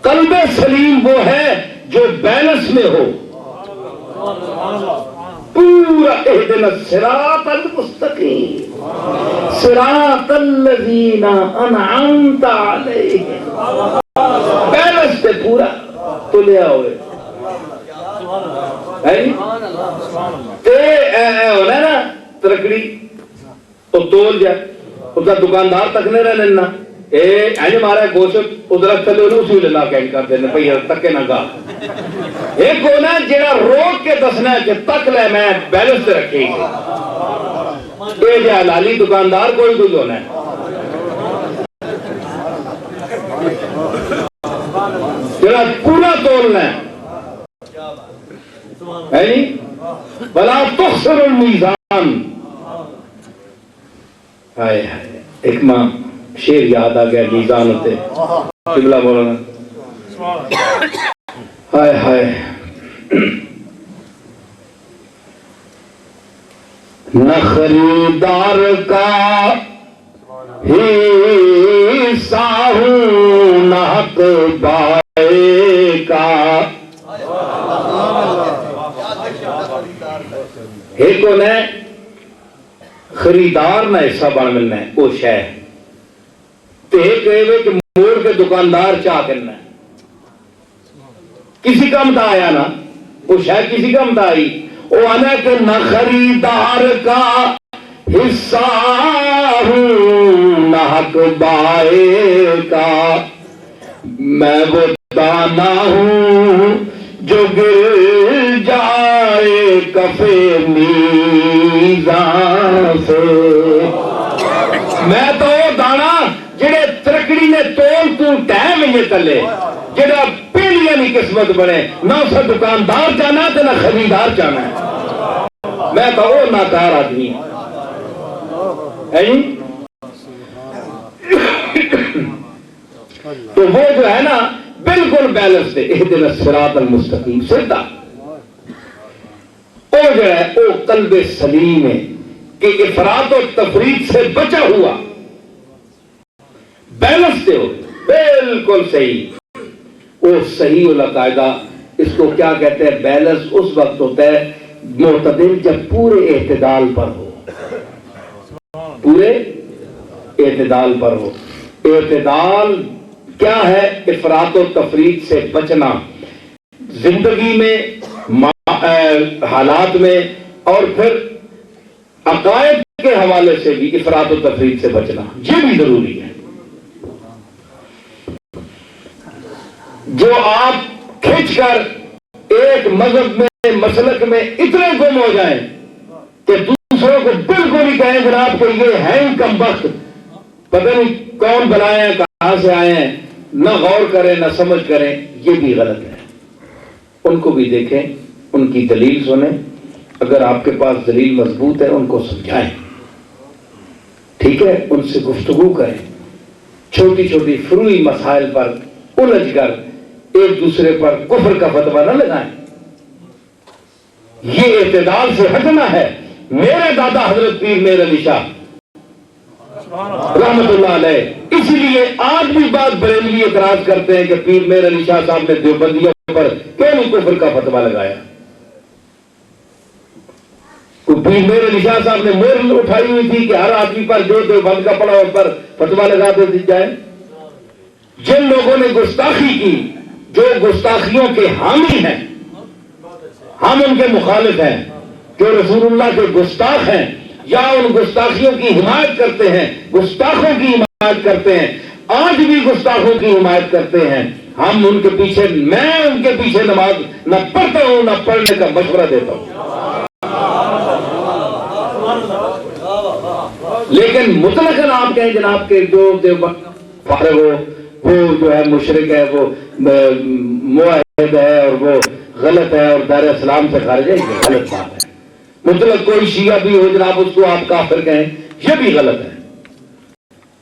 قلب سلیم وہ ہے جو بیلنس میں ہو، پورا اہدنا الصراط المستقیم صراط الذین انعمت علیہم، بیلنس سے پورا تلیا ہوئے. ہونا نا ترکڑی تو تول جائے ادھر دکاندار تک نہیں رہنے نا اے مارا گوشت ادھر چلے اسی لا کے کر دینے پہ تکے نہ گا. ایک ہونا جڑا روک کے دسنا ہے کہ تک لے میں بیلنس سے رکھے گی. یہ جو حلالی دکاندار کوئی کوئی ہونا ہے جڑا پورا تولنا ہے نہیں. بلا تخسر المیزان. ہائے ہائے ایک ماں شیر یاد آ گیا میزان ہوتے قبلہ مولانا. ہائے ہائے نہ خریدار کا حصہ ہوں نہ حق بائے کا. ایک ہونا ہے خریدار نہ حصہ بن ملنا ہے وہ شے، تے ایک ہے کہ موڑ کے دکاندار چاہ کرنا ہے. کسی کام دا آیا نا وہ شے کسی کام دا آئی. وہ آنا کہ نہ خریدار کا حصہ ہوں نہ حق بائے کا. میں وہ دانا ہوں جو گر جائے کفے میزان سے. میں تو وہ دانا جڑے ترکڑی نے تول تو ٹائم یہ تلے جڑا پہلیاں نہیں قسمت بنے نہ اسے دکاندار چاہنا تو نہ خریدار چاہنا ہے. میں تو وہ ناکار آدمی ہے. تو وہ جو ہے نا بالکل بیلنس سے اہدنا الصراط المستقیم سیدھا وہ جو ہے وہ قلب سلیم ہے کہ افراط و تفریط سے بچا ہوا بیلنس سے ہو بالکل صحیح. وہ صحیح القاعدہ اس کو کیا کہتے ہیں؟ بیلنس اس وقت ہوتا ہے معتدل جب پورے اعتدال پر ہو، پورے اعتدال پر ہو. اعتدال کیا ہے؟ افراط و تفریط سے بچنا زندگی میں، حالات میں، اور پھر عقائد کے حوالے سے بھی افراط و تفریط سے بچنا یہ بھی ضروری ہے. جو آپ کھینچ کر ایک مذہب میں مسلک میں اتنے گم ہو جائیں کہ دوسروں کو بالکل ہی کہیں جناب کہ یہ ہے ہی کم بخت، پتہ نہیں کون بنائے ہیں کہاں سے آئے ہیں، نہ غور کریں نہ سمجھ کریں، یہ بھی غلط ہے. ان کو بھی دیکھیں، ان کی دلیل سنیں، اگر آپ کے پاس دلیل مضبوط ہے ان کو سمجھائیں، ٹھیک ہے، ان سے گفتگو کریں. چھوٹی چھوٹی فروعی مسائل پر الجھ کر ایک دوسرے پر کفر کا فتویٰ نہ لگائیں. یہ اعتدال سے ہٹنا ہے. میرے دادا حضرت پیر میر علی شاہ رحمت اللہ علیہ، اسی لیے آج بھی بات بریلوی اعتراض کرتے ہیں کہ پیر میر علی شاہ صاحب نے دیوبندیوں پر کیوں نہیں کفر کا فتویٰ لگایا. پیر میر علی شاہ صاحب نے مہر اٹھائی ہوئی تھی کہ ہر آدمی پر جو دیوبند کا پڑا اس پر فتویٰ لگا دے جائے. جن لوگوں نے گستاخی کی، جو گستاخیوں کے حامی ہیں، ہم ان کے مخالف ہیں، جو رسول اللہ کے گستاخ ہیں یا ان گستاخیوں کی حمایت کرتے ہیں، گستاخوں کی حمایت کرتے ہیں، آج بھی گستاخوں کی حمایت کرتے ہیں، ہم ان کے پیچھے، میں ان کے پیچھے نماز نہ پڑھتا ہوں نہ پڑھنے کا مشورہ دیتا ہوں. لیکن مطلقاً آپ کہیں جناب کہ جو دیوبند فارغ ہو وہ جو ہے مشرک ہے، وہ موحد ہے اور وہ غلط ہے اور دار اسلام سے خارج ہے، یہ غلط بات ہے۔ مطلق کوئی شیعہ بھی ہو جناب اس کو آپ کافر کہیں، یہ بھی غلط ہے۔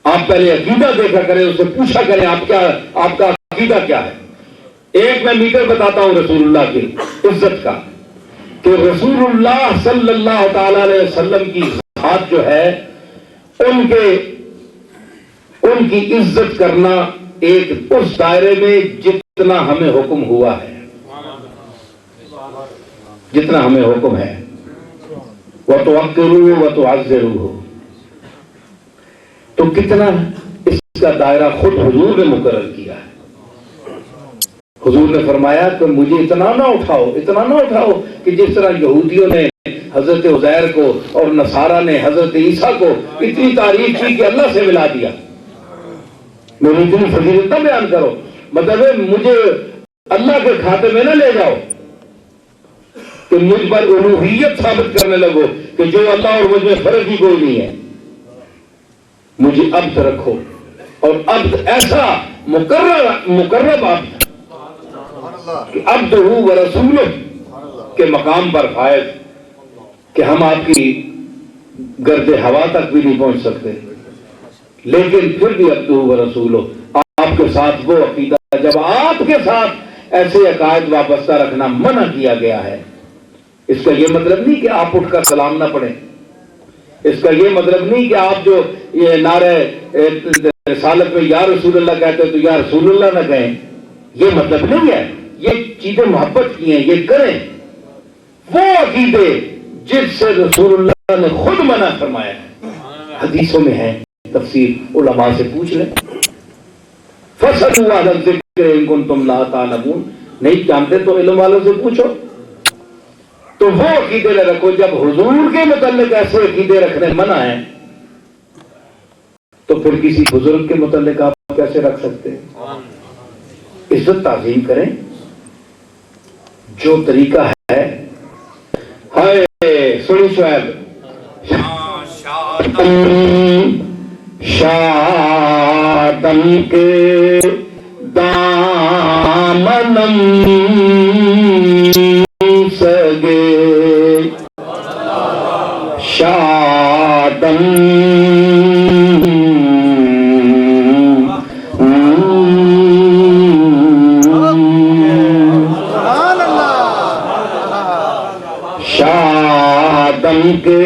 آپ پہلے عقیدہ دیکھا کریں، اسے پوچھا کریں آپ کا عقیدہ کیا ہے۔ ایک میں میٹر بتاتا ہوں رسول اللہ کی عزت کا، کہ رسول اللہ صلی اللہ تعالی علیہ وسلم کی ذات جو ہے، ان کی عزت کرنا ایک اس دائرے میں جتنا ہمیں حکم ہوا ہے، جتنا ہمیں حکم ہے، وَتُوَقِّرُوهُ وَتُعَزِّرُوهُ، تو کتنا اس کا دائرہ خود حضور نے مقرر کیا ہے۔ حضور نے فرمایا کہ مجھے اتنا نہ اٹھاؤ کہ جس طرح یہودیوں نے حضرت عزیر کو اور نصارہ نے حضرت عیسیٰ کو اتنی تعریف کی کہ اللہ سے ملا دیا۔ میری اتنی فضیلت نہ بیان کرو، مطلب مجھے اللہ کے کھاتے میں نہ لے جاؤ کہ مجھ پر الوہیت ثابت کرنے لگو کہ جو اللہ اور مجھ میں فرق ہی کوئی نہیں ہے۔ مجھے عبد رکھو، اور عبد ایسا مقرب عبد کہ عبد و رسول کے مقام پر فائز، کہ ہم آپ کی گرد ہوا تک بھی نہیں پہنچ سکتے، لیکن پھر بھی عبد و رسول آپ کے ساتھ وہ عقیدہ، جب آپ کے ساتھ ایسے عقائد وابستہ رکھنا منع کیا گیا ہے، اس کا یہ مطلب نہیں کہ آپ اٹھ کر سلام نہ پڑھیں، اس کا یہ مطلب نہیں کہ آپ جو یہ نعرہ رسالت میں یا رسول اللہ کہتے تو یا رسول اللہ نہ کہیں، یہ مطلب نہیں ہے۔ یہ چیزیں محبت کی ہیں، یہ کریں وہ عقیدے جس سے رسول اللہ نے خود منع فرمایا ہے، حدیثوں میں ہے، تفسیر علماء سے پوچھ لیں۔ فَاسْأَلُوا أَهْلَ الذِّكْرِ إِن كُنتُمْ لَا تَعْلَمُونَ، نہیں جانتے تو علم والوں سے پوچھو۔ تو وہ عقیدے نہ رکھو، جب حضور کے متعلق ایسے عقیدے رکھنے منع ہیں تو پھر کسی بزرگ کے متعلق آپ کیسے رکھ سکتے ہیں؟ عزت تعظیم کریں، جو طریقہ ہے۔ ہائے سنی شعیب، شادن کے دامنم سگے، شادن کے